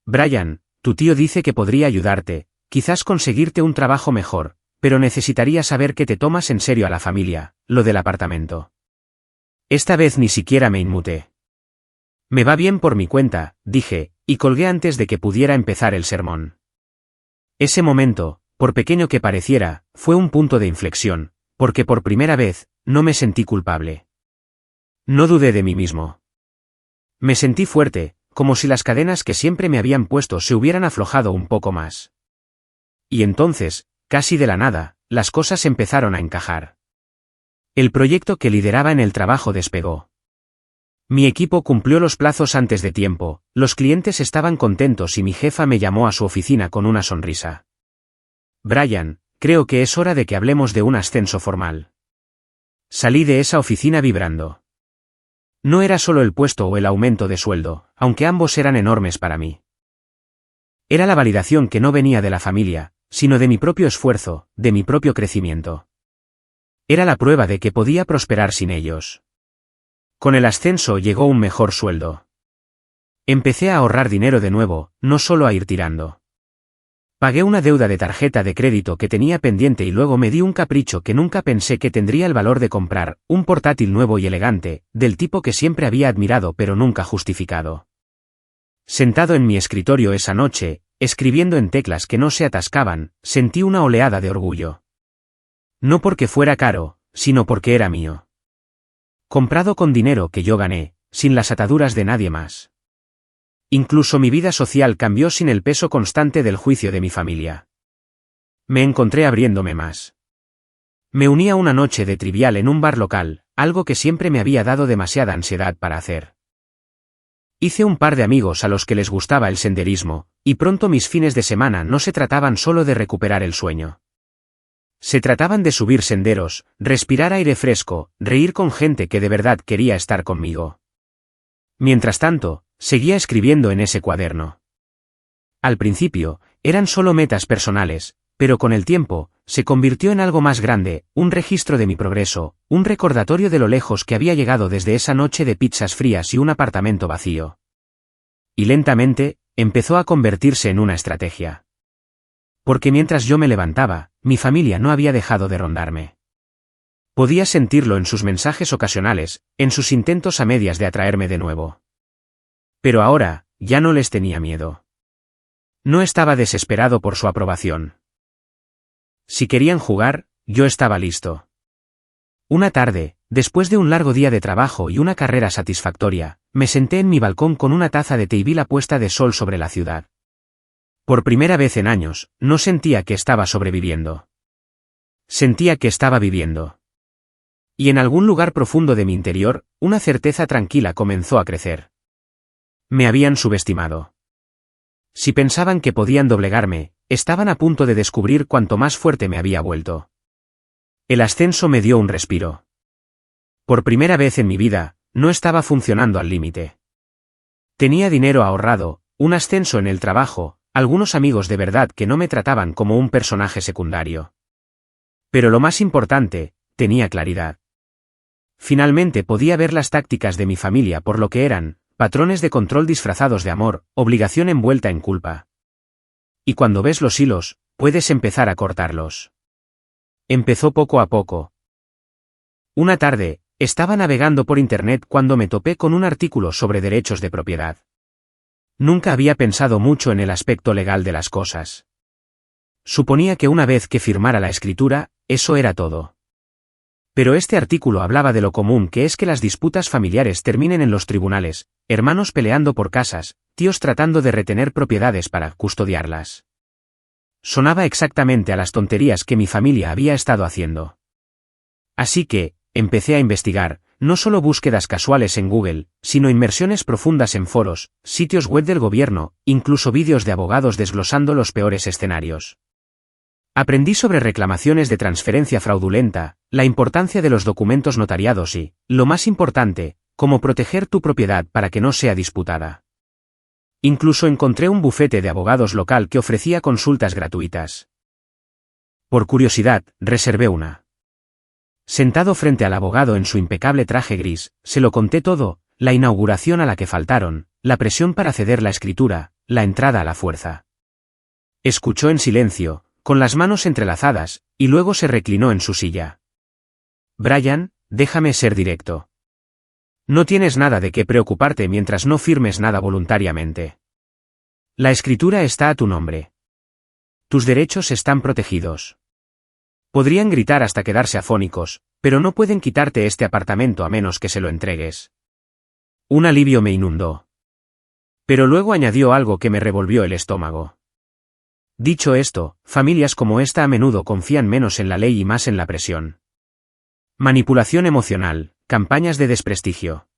Brian, tu tío dice que podría ayudarte, quizás conseguirte un trabajo mejor, pero necesitaría saber que te tomas en serio a la familia, lo del apartamento. Esta vez ni siquiera me inmuté. Me va bien por mi cuenta, dije, y colgué antes de que pudiera empezar el sermón. Ese momento, por pequeño que pareciera, fue un punto de inflexión, porque por primera vez, no me sentí culpable. No dudé de mí mismo. Me sentí fuerte, como si las cadenas que siempre me habían puesto se hubieran aflojado un poco más. Y entonces, casi de la nada, las cosas empezaron a encajar. El proyecto que lideraba en el trabajo despegó. Mi equipo cumplió los plazos antes de tiempo, los clientes estaban contentos y mi jefa me llamó a su oficina con una sonrisa. Brian, creo que es hora de que hablemos de un ascenso formal. Salí de esa oficina vibrando. No era solo el puesto o el aumento de sueldo, aunque ambos eran enormes para mí. Era la validación que no venía de la familia, sino de mi propio esfuerzo, de mi propio crecimiento. Era la prueba de que podía prosperar sin ellos. Con el ascenso llegó un mejor sueldo. Empecé a ahorrar dinero de nuevo, no solo a ir tirando. Pagué una deuda de tarjeta de crédito que tenía pendiente y luego me di un capricho que nunca pensé que tendría el valor de comprar, un portátil nuevo y elegante, del tipo que siempre había admirado pero nunca justificado. Sentado en mi escritorio esa noche, escribiendo en teclas que no se atascaban, sentí una oleada de orgullo. No porque fuera caro, sino porque era mío. Comprado con dinero que yo gané, sin las ataduras de nadie más. Incluso mi vida social cambió sin el peso constante del juicio de mi familia. Me encontré abriéndome más. Me uní a una noche de trivial en un bar local, algo que siempre me había dado demasiada ansiedad para hacer. Hice un par de amigos a los que les gustaba el senderismo, y pronto mis fines de semana no se trataban solo de recuperar el sueño. Se trataban de subir senderos, respirar aire fresco, reír con gente que de verdad quería estar conmigo. Mientras tanto, seguía escribiendo en ese cuaderno. Al principio, eran solo metas personales, pero con el tiempo, se convirtió en algo más grande, un registro de mi progreso, un recordatorio de lo lejos que había llegado desde esa noche de pizzas frías y un apartamento vacío. Y lentamente, empezó a convertirse en una estrategia. Porque mientras yo me levantaba, mi familia no había dejado de rondarme. Podía sentirlo en sus mensajes ocasionales, en sus intentos a medias de atraerme de nuevo. Pero ahora, ya no les tenía miedo. No estaba desesperado por su aprobación. Si querían jugar, yo estaba listo. Una tarde, después de un largo día de trabajo y una carrera satisfactoria, me senté en mi balcón con una taza de té y vi la puesta de sol sobre la ciudad. Por primera vez en años, no sentía que estaba sobreviviendo. Sentía que estaba viviendo. Y en algún lugar profundo de mi interior, una certeza tranquila comenzó a crecer. Me habían subestimado. Si pensaban que podían doblegarme, estaban a punto de descubrir cuánto más fuerte me había vuelto. El ascenso me dio un respiro. Por primera vez en mi vida, no estaba funcionando al límite. Tenía dinero ahorrado, un ascenso en el trabajo, algunos amigos de verdad que no me trataban como un personaje secundario. Pero lo más importante, tenía claridad. Finalmente podía ver las tácticas de mi familia por lo que eran, patrones de control disfrazados de amor, obligación envuelta en culpa. Y cuando ves los hilos, puedes empezar a cortarlos. Empezó poco a poco. Una tarde, estaba navegando por internet cuando me topé con un artículo sobre derechos de propiedad. Nunca había pensado mucho en el aspecto legal de las cosas. Suponía que una vez que firmara la escritura, eso era todo. Pero este artículo hablaba de lo común que es que las disputas familiares terminen en los tribunales, hermanos peleando por casas, tíos tratando de retener propiedades para custodiarlas. Sonaba exactamente a las tonterías que mi familia había estado haciendo. Así que, empecé a investigar, no solo búsquedas casuales en Google, sino inmersiones profundas en foros, sitios web del gobierno, incluso vídeos de abogados desglosando los peores escenarios. Aprendí sobre reclamaciones de transferencia fraudulenta, la importancia de los documentos notariados y, lo más importante, cómo proteger tu propiedad para que no sea disputada. Incluso encontré un bufete de abogados local que ofrecía consultas gratuitas. Por curiosidad, reservé una. Sentado frente al abogado en su impecable traje gris, se lo conté todo, la inauguración a la que faltaron, la presión para ceder la escritura, la entrada a la fuerza. Escuchó en silencio, con las manos entrelazadas, y luego se reclinó en su silla. Brian, déjame ser directo. No tienes nada de qué preocuparte mientras no firmes nada voluntariamente. La escritura está a tu nombre. Tus derechos están protegidos. Podrían gritar hasta quedarse afónicos, pero no pueden quitarte este apartamento a menos que se lo entregues. Un alivio me inundó. Pero luego añadió algo que me revolvió el estómago. Dicho esto, familias como esta a menudo confían menos en la ley y más en la presión. Manipulación emocional, campañas de desprestigio.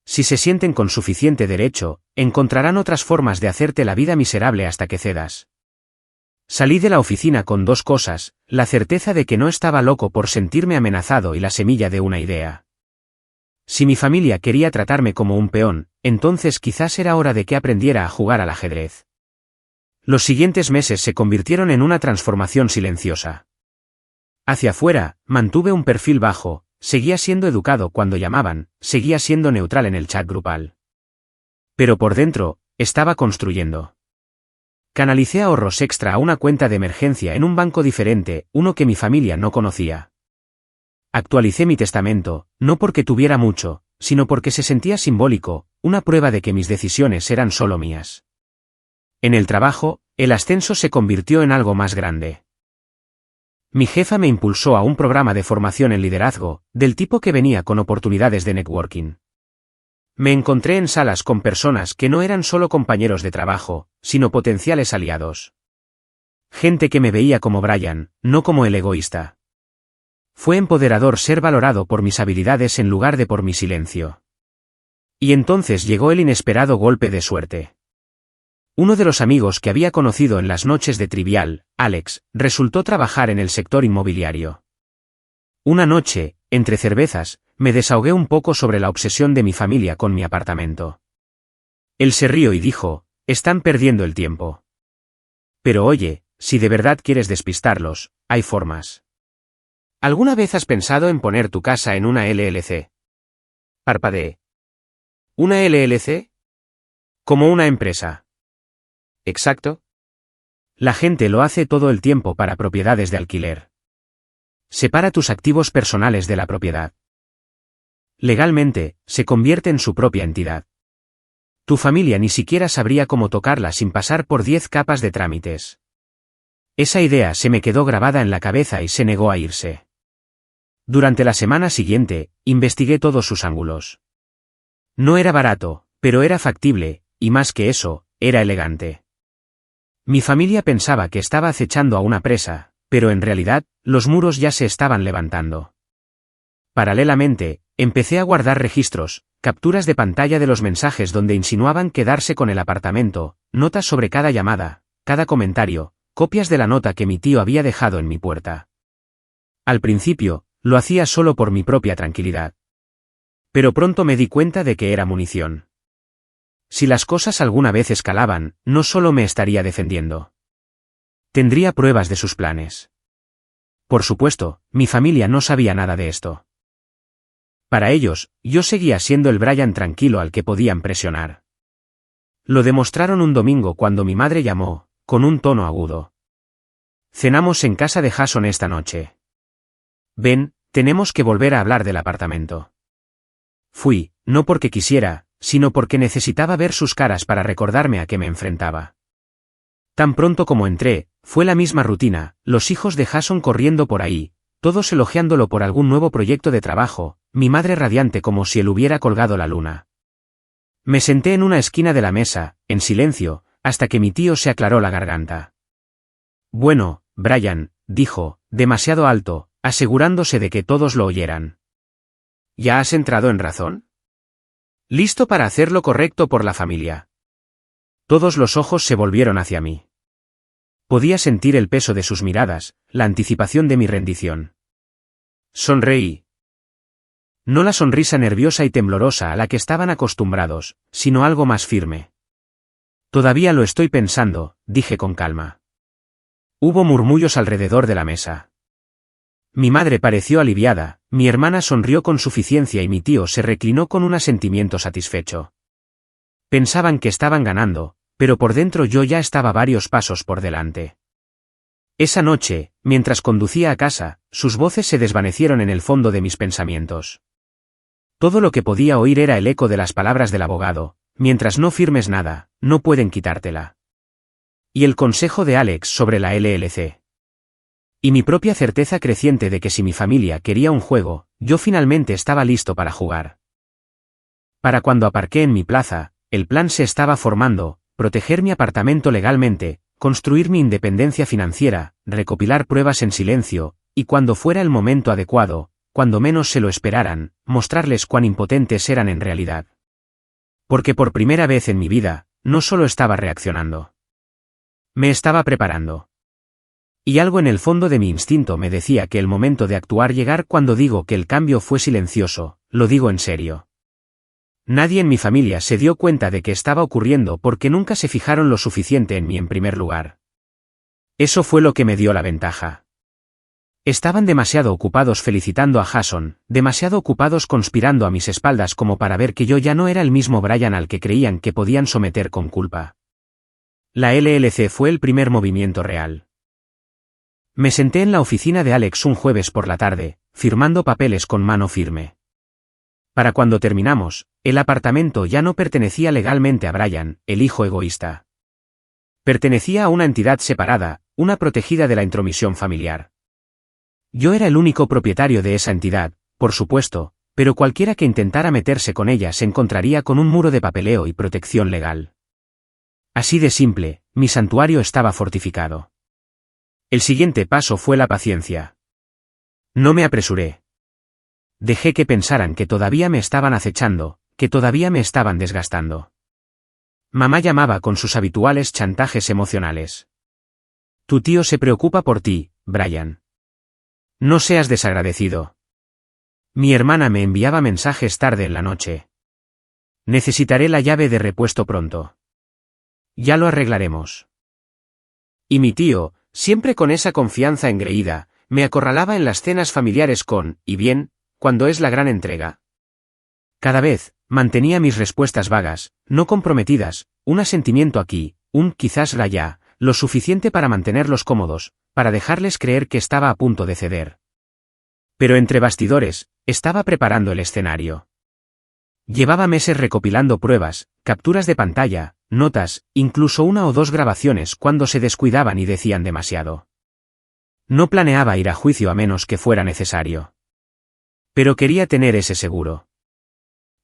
Si se sienten con suficiente derecho, encontrarán otras formas de hacerte la vida miserable hasta que cedas. Salí de la oficina con dos cosas, la certeza de que no estaba loco por sentirme amenazado y la semilla de una idea. Si mi familia quería tratarme como un peón, entonces quizás era hora de que aprendiera a jugar al ajedrez. Los siguientes meses se convirtieron en una transformación silenciosa. Hacia afuera, mantuve un perfil bajo, seguía siendo educado cuando llamaban, seguía siendo neutral en el chat grupal. Pero por dentro, estaba construyendo. Canalicé ahorros extra a una cuenta de emergencia en un banco diferente, uno que mi familia no conocía. Actualicé mi testamento, no porque tuviera mucho, sino porque se sentía simbólico, una prueba de que mis decisiones eran solo mías. En el trabajo, el ascenso se convirtió en algo más grande. Mi jefa me impulsó a un programa de formación en liderazgo, del tipo que venía con oportunidades de networking. Me encontré en salas con personas que no eran solo compañeros de trabajo, sino potenciales aliados. Gente que me veía como Brian, no como el egoísta. Fue empoderador ser valorado por mis habilidades en lugar de por mi silencio. Y entonces llegó el inesperado golpe de suerte. Uno de los amigos que había conocido en las noches de Trivial, Alex, resultó trabajar en el sector inmobiliario. Una noche, entre cervezas, me desahogué un poco sobre la obsesión de mi familia con mi apartamento. Él se rió y dijo, están perdiendo el tiempo. Pero oye, si de verdad quieres despistarlos, hay formas. ¿Alguna vez has pensado en poner tu casa en una LLC? Parpadeé. ¿Una LLC? Como una empresa. Exacto. La gente lo hace todo el tiempo para propiedades de alquiler. Separa tus activos personales de la propiedad. Legalmente, se convierte en su propia entidad. Tu familia ni siquiera sabría cómo tocarla sin pasar por 10 capas de trámites. Esa idea se me quedó grabada en la cabeza y se negó a irse. Durante la semana siguiente, investigué todos sus ángulos. No era barato, pero era factible, y más que eso, era elegante. Mi familia pensaba que estaba acechando a una presa, pero en realidad, los muros ya se estaban levantando. Paralelamente, empecé a guardar registros, capturas de pantalla de los mensajes donde insinuaban quedarse con el apartamento, notas sobre cada llamada, cada comentario, copias de la nota que mi tío había dejado en mi puerta. Al principio, lo hacía solo por mi propia tranquilidad. Pero pronto me di cuenta de que era munición. Si las cosas alguna vez escalaban, no solo me estaría defendiendo. Tendría pruebas de sus planes. Por supuesto, mi familia no sabía nada de esto. Para ellos, yo seguía siendo el Brian tranquilo al que podían presionar. Lo demostraron un domingo cuando mi madre llamó, con un tono agudo. Cenamos en casa de Jason esta noche. Ven, tenemos que volver a hablar del apartamento. Fui, no porque quisiera, sino porque necesitaba ver sus caras para recordarme a qué me enfrentaba. Tan pronto como entré, fue la misma rutina, los hijos de Jason corriendo por ahí, todos elogiándolo por algún nuevo proyecto de trabajo, mi madre radiante como si él hubiera colgado la luna. Me senté en una esquina de la mesa, en silencio, hasta que mi tío se aclaró la garganta. Bueno, Brian, dijo, demasiado alto, asegurándose de que todos lo oyeran. ¿Ya has entrado en razón? ¿Listo para hacer lo correcto por la familia? Todos los ojos se volvieron hacia mí. Podía sentir el peso de sus miradas, la anticipación de mi rendición. Sonreí. No la sonrisa nerviosa y temblorosa a la que estaban acostumbrados, sino algo más firme. Todavía lo estoy pensando, dije con calma. Hubo murmullos alrededor de la mesa. Mi madre pareció aliviada, mi hermana sonrió con suficiencia y mi tío se reclinó con un asentimiento satisfecho. Pensaban que estaban ganando, pero por dentro yo ya estaba varios pasos por delante. Esa noche, mientras conducía a casa, sus voces se desvanecieron en el fondo de mis pensamientos. Todo lo que podía oír era el eco de las palabras del abogado: mientras no firmes nada, no pueden quitártela. Y el consejo de Alex sobre la LLC. Y mi propia certeza creciente de que si mi familia quería un juego, yo finalmente estaba listo para jugar. Para cuando aparqué en mi plaza, el plan se estaba formando: proteger mi apartamento legalmente, construir mi independencia financiera, recopilar pruebas en silencio, y cuando fuera el momento adecuado, cuando menos se lo esperaran, mostrarles cuán impotentes eran en realidad. Porque por primera vez en mi vida, no solo estaba reaccionando. Me estaba preparando. Y algo en el fondo de mi instinto me decía que el momento de actuar llegar. Cuando digo que el cambio fue silencioso, lo digo en serio. Nadie en mi familia se dio cuenta de que estaba ocurriendo porque nunca se fijaron lo suficiente en mí en primer lugar. Eso fue lo que me dio la ventaja. Estaban demasiado ocupados felicitando a Jason, demasiado ocupados conspirando a mis espaldas como para ver que yo ya no era el mismo Brian al que creían que podían someter con culpa. La LLC fue el primer movimiento real. Me senté en la oficina de Alex un jueves por la tarde, firmando papeles con mano firme. Para cuando terminamos, el apartamento ya no pertenecía legalmente a Brian, el hijo egoísta. Pertenecía a una entidad separada, una protegida de la intromisión familiar. Yo era el único propietario de esa entidad, por supuesto, pero cualquiera que intentara meterse con ella se encontraría con un muro de papeleo y protección legal. Así de simple, mi santuario estaba fortificado. El siguiente paso fue la paciencia. No me apresuré. Dejé que pensaran que todavía me estaban acechando, que todavía me estaban desgastando. Mamá llamaba con sus habituales chantajes emocionales. Tu tío se preocupa por ti, Brian. No seas desagradecido. Mi hermana me enviaba mensajes tarde en la noche. Necesitaré la llave de repuesto pronto. Ya lo arreglaremos. Y mi tío, siempre con esa confianza engreída, me acorralaba en las cenas familiares con: ¿y bien, cuándo es la gran entrega? Cada vez, mantenía mis respuestas vagas, no comprometidas, un asentimiento aquí, un quizás allá, lo suficiente para mantenerlos cómodos, para dejarles creer que estaba a punto de ceder. Pero entre bastidores, estaba preparando el escenario. Llevaba meses recopilando pruebas, capturas de pantalla, notas, incluso 1 o 2 grabaciones cuando se descuidaban y decían demasiado. No planeaba ir a juicio a menos que fuera necesario. Pero quería tener ese seguro.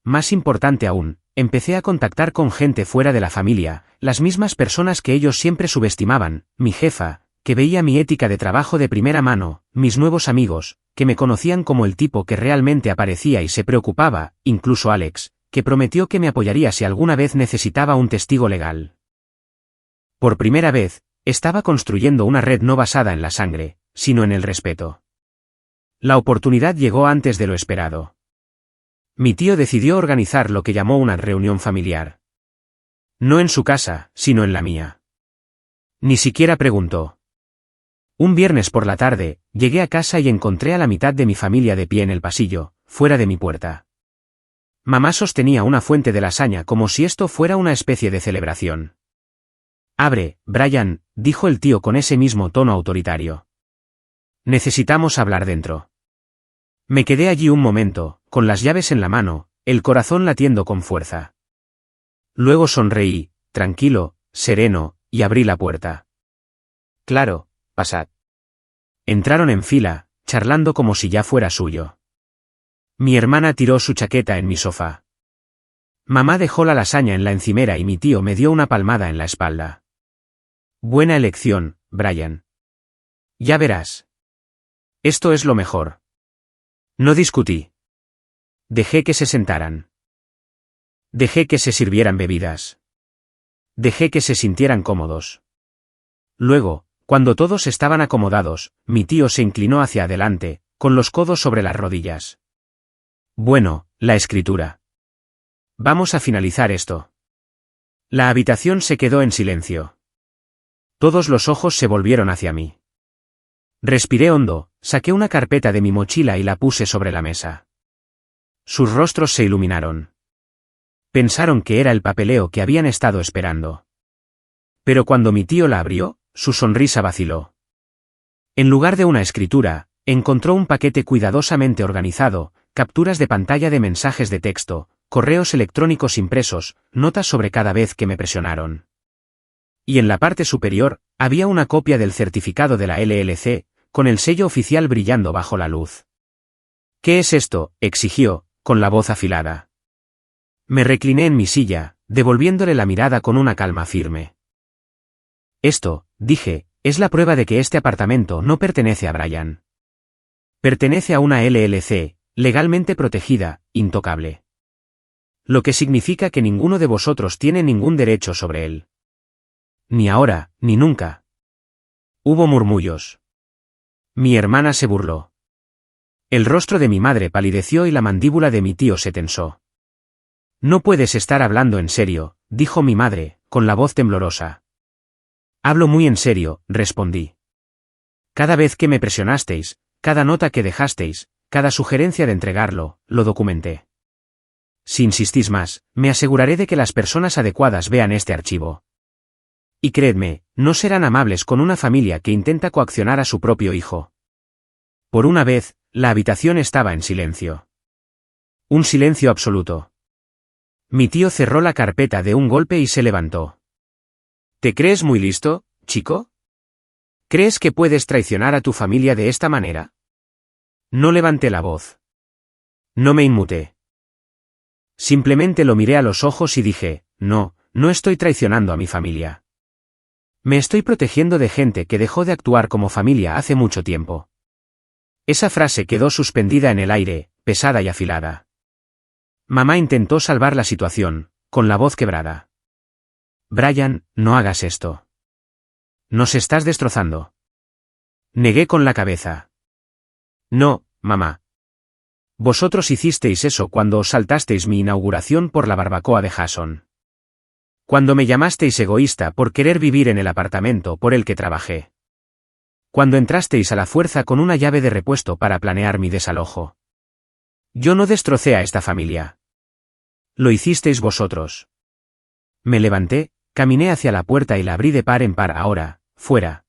Más importante aún, empecé a contactar con gente fuera de la familia, las mismas personas que ellos siempre subestimaban: mi jefa, que veía mi ética de trabajo de primera mano, mis nuevos amigos, que me conocían como el tipo que realmente aparecía y se preocupaba, incluso Alex, que prometió que me apoyaría si alguna vez necesitaba un testigo legal. Por primera vez, estaba construyendo una red no basada en la sangre, sino en el respeto. La oportunidad llegó antes de lo esperado. Mi tío decidió organizar lo que llamó una reunión familiar. No en su casa, sino en la mía. Ni siquiera preguntó. Un viernes por la tarde, llegué a casa y encontré a la mitad de mi familia de pie en el pasillo, fuera de mi puerta. Mamá sostenía una fuente de lasaña como si esto fuera una especie de celebración. Abre, Brian, dijo el tío con ese mismo tono autoritario. Necesitamos hablar dentro. Me quedé allí un momento, con las llaves en la mano, el corazón latiendo con fuerza. Luego sonreí, tranquilo, sereno, y abrí la puerta. Claro, pasad. Entraron en fila, charlando como si ya fuera suyo. Mi hermana tiró su chaqueta en mi sofá. Mamá dejó la lasaña en la encimera y mi tío me dio una palmada en la espalda. Buena elección, Brian. Ya verás. Esto es lo mejor. No discutí. Dejé que se sentaran. Dejé que se sirvieran bebidas. Dejé que se sintieran cómodos. Luego, cuando todos estaban acomodados, mi tío se inclinó hacia adelante, con los codos sobre las rodillas. Bueno, la escritura. Vamos a finalizar esto. La habitación se quedó en silencio. Todos los ojos se volvieron hacia mí. Respiré hondo, saqué una carpeta de mi mochila y la puse sobre la mesa. Sus rostros se iluminaron. Pensaron que era el papeleo que habían estado esperando. Pero cuando mi tío la abrió, su sonrisa vaciló. En lugar de una escritura, encontró un paquete cuidadosamente organizado, capturas de pantalla de mensajes de texto, correos electrónicos impresos, notas sobre cada vez que me presionaron. Y en la parte superior, había una copia del certificado de la LLC, con el sello oficial brillando bajo la luz. ¿Qué es esto?, exigió, con la voz afilada. Me recliné en mi silla, devolviéndole la mirada con una calma firme. Esto, dije, es la prueba de que este apartamento no pertenece a Brian. Pertenece a una LLC, legalmente protegida, intocable. Lo que significa que ninguno de vosotros tiene ningún derecho sobre él. Ni ahora, ni nunca. Hubo murmullos. Mi hermana se burló. El rostro de mi madre palideció y la mandíbula de mi tío se tensó. No puedes estar hablando en serio, dijo mi madre, con la voz temblorosa. Hablo muy en serio, respondí. Cada vez que me presionasteis, cada nota que dejasteis, cada sugerencia de entregarlo, lo documenté. Si insistís más, me aseguraré de que las personas adecuadas vean este archivo. Y creedme, no serán amables con una familia que intenta coaccionar a su propio hijo. Por una vez, la habitación estaba en silencio. Un silencio absoluto. Mi tío cerró la carpeta de un golpe y se levantó. ¿Te crees muy listo, chico? ¿Crees que puedes traicionar a tu familia de esta manera? No levanté la voz. No me inmuté. Simplemente lo miré a los ojos y dije, no estoy traicionando a mi familia. Me estoy protegiendo de gente que dejó de actuar como familia hace mucho tiempo. Esa frase quedó suspendida en el aire, pesada y afilada. Mamá intentó salvar la situación, con la voz quebrada. Brian, no hagas esto. Nos estás destrozando. Negué con la cabeza. No, mamá. Vosotros hicisteis eso cuando os saltasteis mi inauguración por la barbacoa de Jason. Cuando me llamasteis egoísta por querer vivir en el apartamento por el que trabajé. Cuando entrasteis a la fuerza con una llave de repuesto para planear mi desalojo. Yo no destrocé a esta familia. Lo hicisteis vosotros. Me levanté, caminé hacia la puerta y la abrí de par en par ahora, fuera.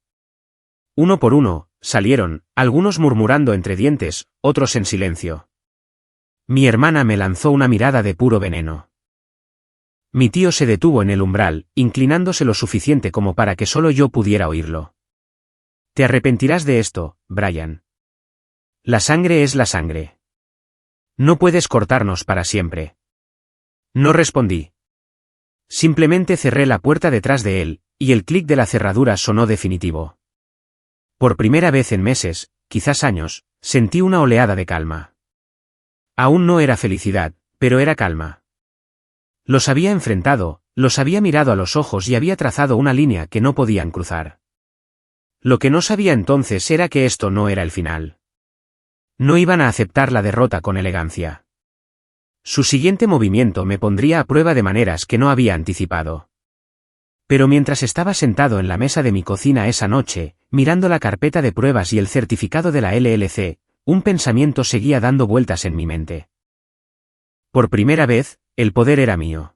Uno por uno, salieron, algunos murmurando entre dientes, otros en silencio. Mi hermana me lanzó una mirada de puro veneno. Mi tío se detuvo en el umbral, inclinándose lo suficiente como para que solo yo pudiera oírlo. Te arrepentirás de esto, Brian. La sangre es la sangre. No puedes cortarnos para siempre. No respondí. Simplemente cerré la puerta detrás de él, y el clic de la cerradura sonó definitivo. Por primera vez en meses, quizás años, sentí una oleada de calma. Aún no era felicidad, pero era calma. Los había enfrentado, los había mirado a los ojos y había trazado una línea que no podían cruzar. Lo que no sabía entonces era que esto no era el final. No iban a aceptar la derrota con elegancia. Su siguiente movimiento me pondría a prueba de maneras que no había anticipado. Pero mientras estaba sentado en la mesa de mi cocina esa noche, mirando la carpeta de pruebas y el certificado de la LLC, un pensamiento seguía dando vueltas en mi mente. Por primera vez, el poder era mío.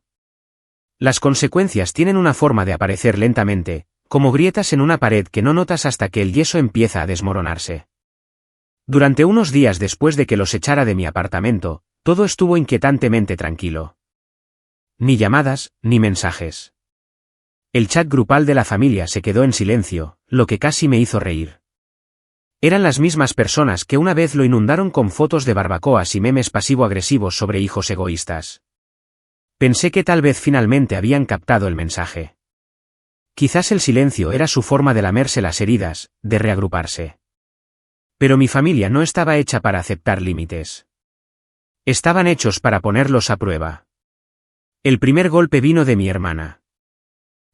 Las consecuencias tienen una forma de aparecer lentamente, como grietas en una pared que no notas hasta que el yeso empieza a desmoronarse. Durante unos días después de que los echara de mi apartamento, todo estuvo inquietantemente tranquilo. Ni llamadas, ni mensajes. El chat grupal de la familia se quedó en silencio, lo que casi me hizo reír. Eran las mismas personas que una vez lo inundaron con fotos de barbacoas y memes pasivo-agresivos sobre hijos egoístas. Pensé que tal vez finalmente habían captado el mensaje. Quizás el silencio era su forma de lamerse las heridas, de reagruparse. Pero mi familia no estaba hecha para aceptar límites. Estaban hechos para ponerlos a prueba. El primer golpe vino de mi hermana.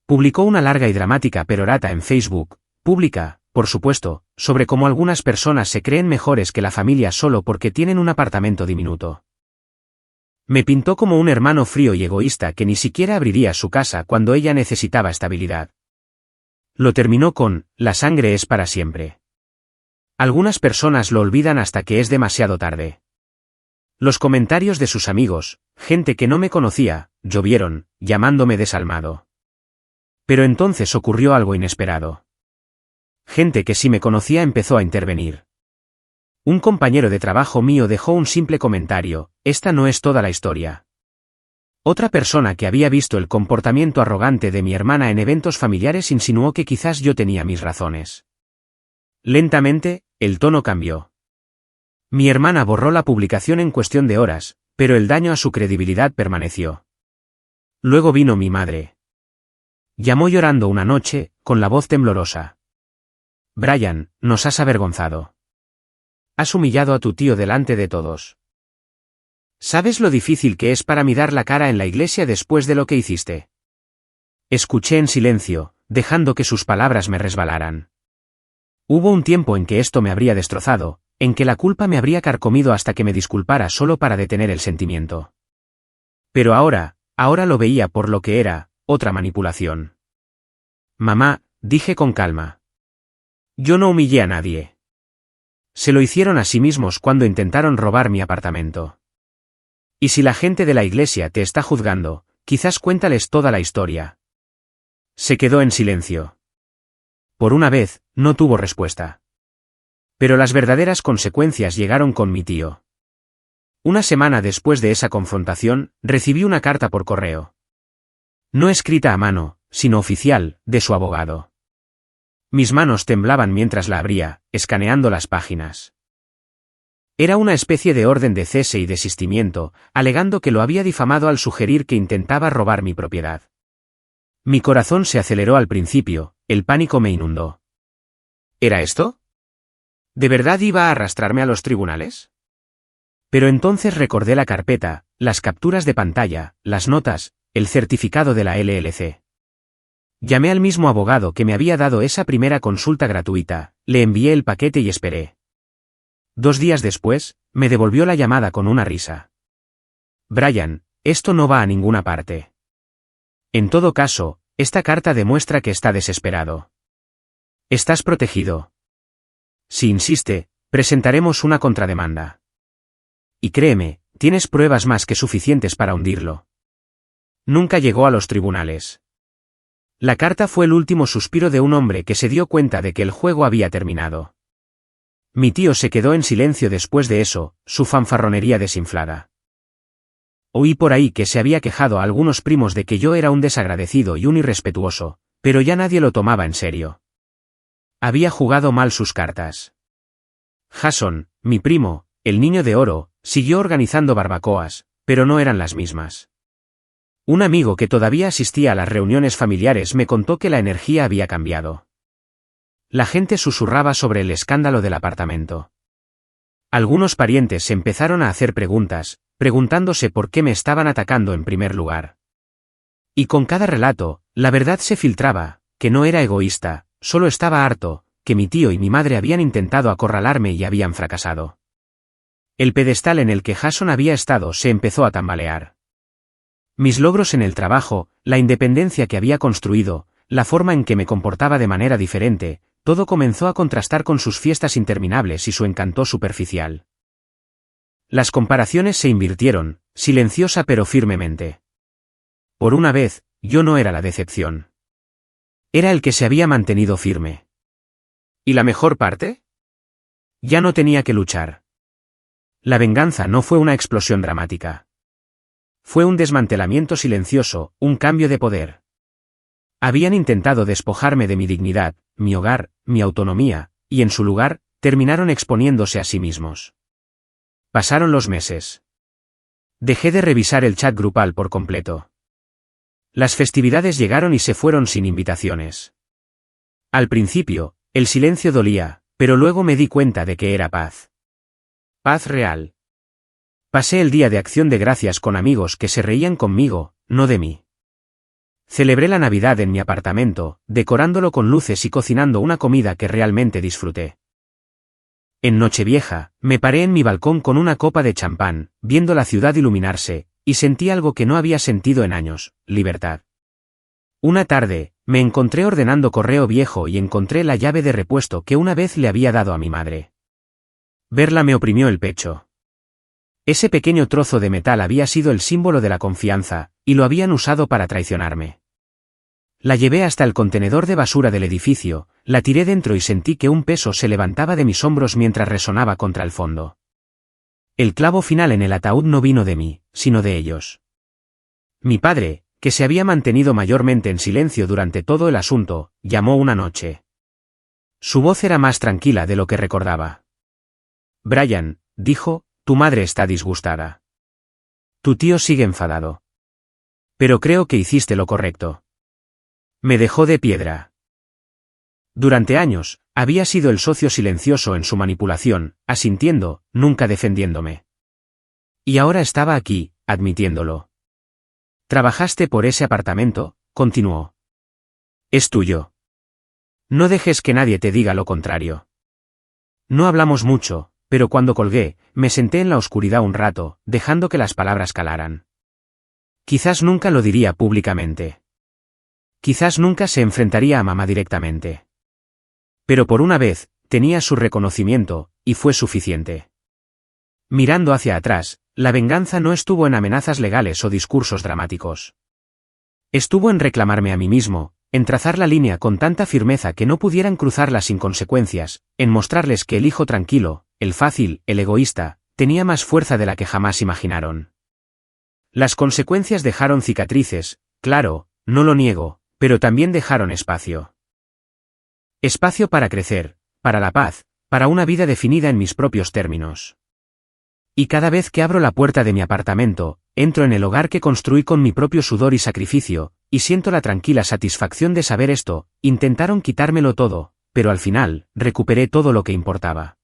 Publicó una larga y dramática perorata en Facebook, pública, por supuesto, sobre cómo algunas personas se creen mejores que la familia solo porque tienen un apartamento diminuto. Me pintó como un hermano frío y egoísta que ni siquiera abriría su casa cuando ella necesitaba estabilidad. Lo terminó con: la sangre es para siempre. Algunas personas lo olvidan hasta que es demasiado tarde. Los comentarios de sus amigos, gente que no me conocía, llovieron, llamándome desalmado. Pero entonces ocurrió algo inesperado. Gente que sí me conocía empezó a intervenir. Un compañero de trabajo mío dejó un simple comentario: esta no es toda la historia. Otra persona que había visto el comportamiento arrogante de mi hermana en eventos familiares insinuó que quizás yo tenía mis razones. Lentamente, el tono cambió. Mi hermana borró la publicación en cuestión de horas, pero el daño a su credibilidad permaneció. Luego vino mi madre. Llamó llorando una noche, con la voz temblorosa. Brian, nos has avergonzado. Has humillado a tu tío delante de todos. ¿Sabes lo difícil que es para mí dar la cara en la iglesia después de lo que hiciste? Escuché en silencio, dejando que sus palabras me resbalaran. Hubo un tiempo en que esto me habría destrozado, en que la culpa me habría carcomido hasta que me disculpara solo para detener el sentimiento. Pero ahora lo veía por lo que era: otra manipulación. Mamá, dije con calma. Yo no humillé a nadie. Se lo hicieron a sí mismos cuando intentaron robar mi apartamento. Y si la gente de la iglesia te está juzgando, quizás cuéntales toda la historia. Se quedó en silencio. Por una vez, no tuvo respuesta. Pero las verdaderas consecuencias llegaron con mi tío. Una semana después de esa confrontación, recibí una carta por correo. No escrita a mano, sino oficial, de su abogado. Mis manos temblaban mientras la abría, escaneando las páginas. Era una especie de orden de cese y desistimiento, alegando que lo había difamado al sugerir que intentaba robar mi propiedad. Mi corazón se aceleró al principio, el pánico me inundó. ¿Era esto? ¿De verdad iba a arrastrarme a los tribunales? Pero entonces recordé la carpeta, las capturas de pantalla, las notas, el certificado de la LLC. Llamé al mismo abogado que me había dado esa primera consulta gratuita, le envié el paquete y esperé. 2 días después, me devolvió la llamada con una risa. Brian, esto no va a ninguna parte. En todo caso, esta carta demuestra que está desesperado. Estás protegido. Si insiste, presentaremos una contrademanda. Y créeme, tienes pruebas más que suficientes para hundirlo. Nunca llegó a los tribunales. La carta fue el último suspiro de un hombre que se dio cuenta de que el juego había terminado. Mi tío se quedó en silencio después de eso, su fanfarronería desinflada. Oí por ahí que se había quejado a algunos primos de que yo era un desagradecido y un irrespetuoso, pero ya nadie lo tomaba en serio. Había jugado mal sus cartas. Jason, mi primo, el niño de oro, siguió organizando barbacoas, pero no eran las mismas. Un amigo que todavía asistía a las reuniones familiares me contó que la energía había cambiado. La gente susurraba sobre el escándalo del apartamento. Algunos parientes se empezaron a hacer preguntas, preguntándose por qué me estaban atacando en primer lugar. Y con cada relato, la verdad se filtraba, que no era egoísta, solo estaba harto, que mi tío y mi madre habían intentado acorralarme y habían fracasado. El pedestal en el que Jason había estado se empezó a tambalear. Mis logros en el trabajo, la independencia que había construido, la forma en que me comportaba de manera diferente, todo comenzó a contrastar con sus fiestas interminables y su encanto superficial. Las comparaciones se invirtieron, silenciosa pero firmemente. Por una vez, yo no era la decepción. Era el que se había mantenido firme. ¿Y la mejor parte? Ya no tenía que luchar. La venganza no fue una explosión dramática. Fue un desmantelamiento silencioso, un cambio de poder. Habían intentado despojarme de mi dignidad, mi hogar, mi autonomía, y en su lugar, terminaron exponiéndose a sí mismos. Pasaron los meses. Dejé de revisar el chat grupal por completo. Las festividades llegaron y se fueron sin invitaciones. Al principio, el silencio dolía, pero luego me di cuenta de que era paz. Paz real. Pasé el día de Acción de Gracias con amigos que se reían conmigo, no de mí. Celebré la Navidad en mi apartamento, decorándolo con luces y cocinando una comida que realmente disfruté. En Nochevieja, me paré en mi balcón con una copa de champán, viendo la ciudad iluminarse, y sentí algo que no había sentido en años: libertad. Una tarde, me encontré ordenando correo viejo y encontré la llave de repuesto que una vez le había dado a mi madre. Verla me oprimió el pecho. Ese pequeño trozo de metal había sido el símbolo de la confianza, y lo habían usado para traicionarme. La llevé hasta el contenedor de basura del edificio, la tiré dentro y sentí que un peso se levantaba de mis hombros mientras resonaba contra el fondo. El clavo final en el ataúd no vino de mí, sino de ellos. Mi padre, que se había mantenido mayormente en silencio durante todo el asunto, llamó una noche. Su voz era más tranquila de lo que recordaba. «Brian», dijo, «tu madre está disgustada. Tu tío sigue enfadado. Pero creo que hiciste lo correcto». Me dejó de piedra. Durante años, había sido el socio silencioso en su manipulación, asintiendo, nunca defendiéndome. Y ahora estaba aquí, admitiéndolo. «¿Trabajaste por ese apartamento?», continuó. «Es tuyo. No dejes que nadie te diga lo contrario». No hablamos mucho, pero cuando colgué, me senté en la oscuridad un rato, dejando que las palabras calaran. Quizás nunca lo diría públicamente. Quizás nunca se enfrentaría a mamá directamente. Pero por una vez, tenía su reconocimiento, y fue suficiente. Mirando hacia atrás, la venganza no estuvo en amenazas legales o discursos dramáticos. Estuvo en reclamarme a mí mismo, en trazar la línea con tanta firmeza que no pudieran cruzarla sin consecuencias, en mostrarles que el hijo tranquilo, el fácil, el egoísta, tenía más fuerza de la que jamás imaginaron. Las consecuencias dejaron cicatrices, claro, no lo niego, pero también dejaron espacio. Espacio para crecer, para la paz, para una vida definida en mis propios términos. Y cada vez que abro la puerta de mi apartamento, entro en el hogar que construí con mi propio sudor y sacrificio, y siento la tranquila satisfacción de saber esto: intentaron quitármelo todo, pero al final, recuperé todo lo que importaba.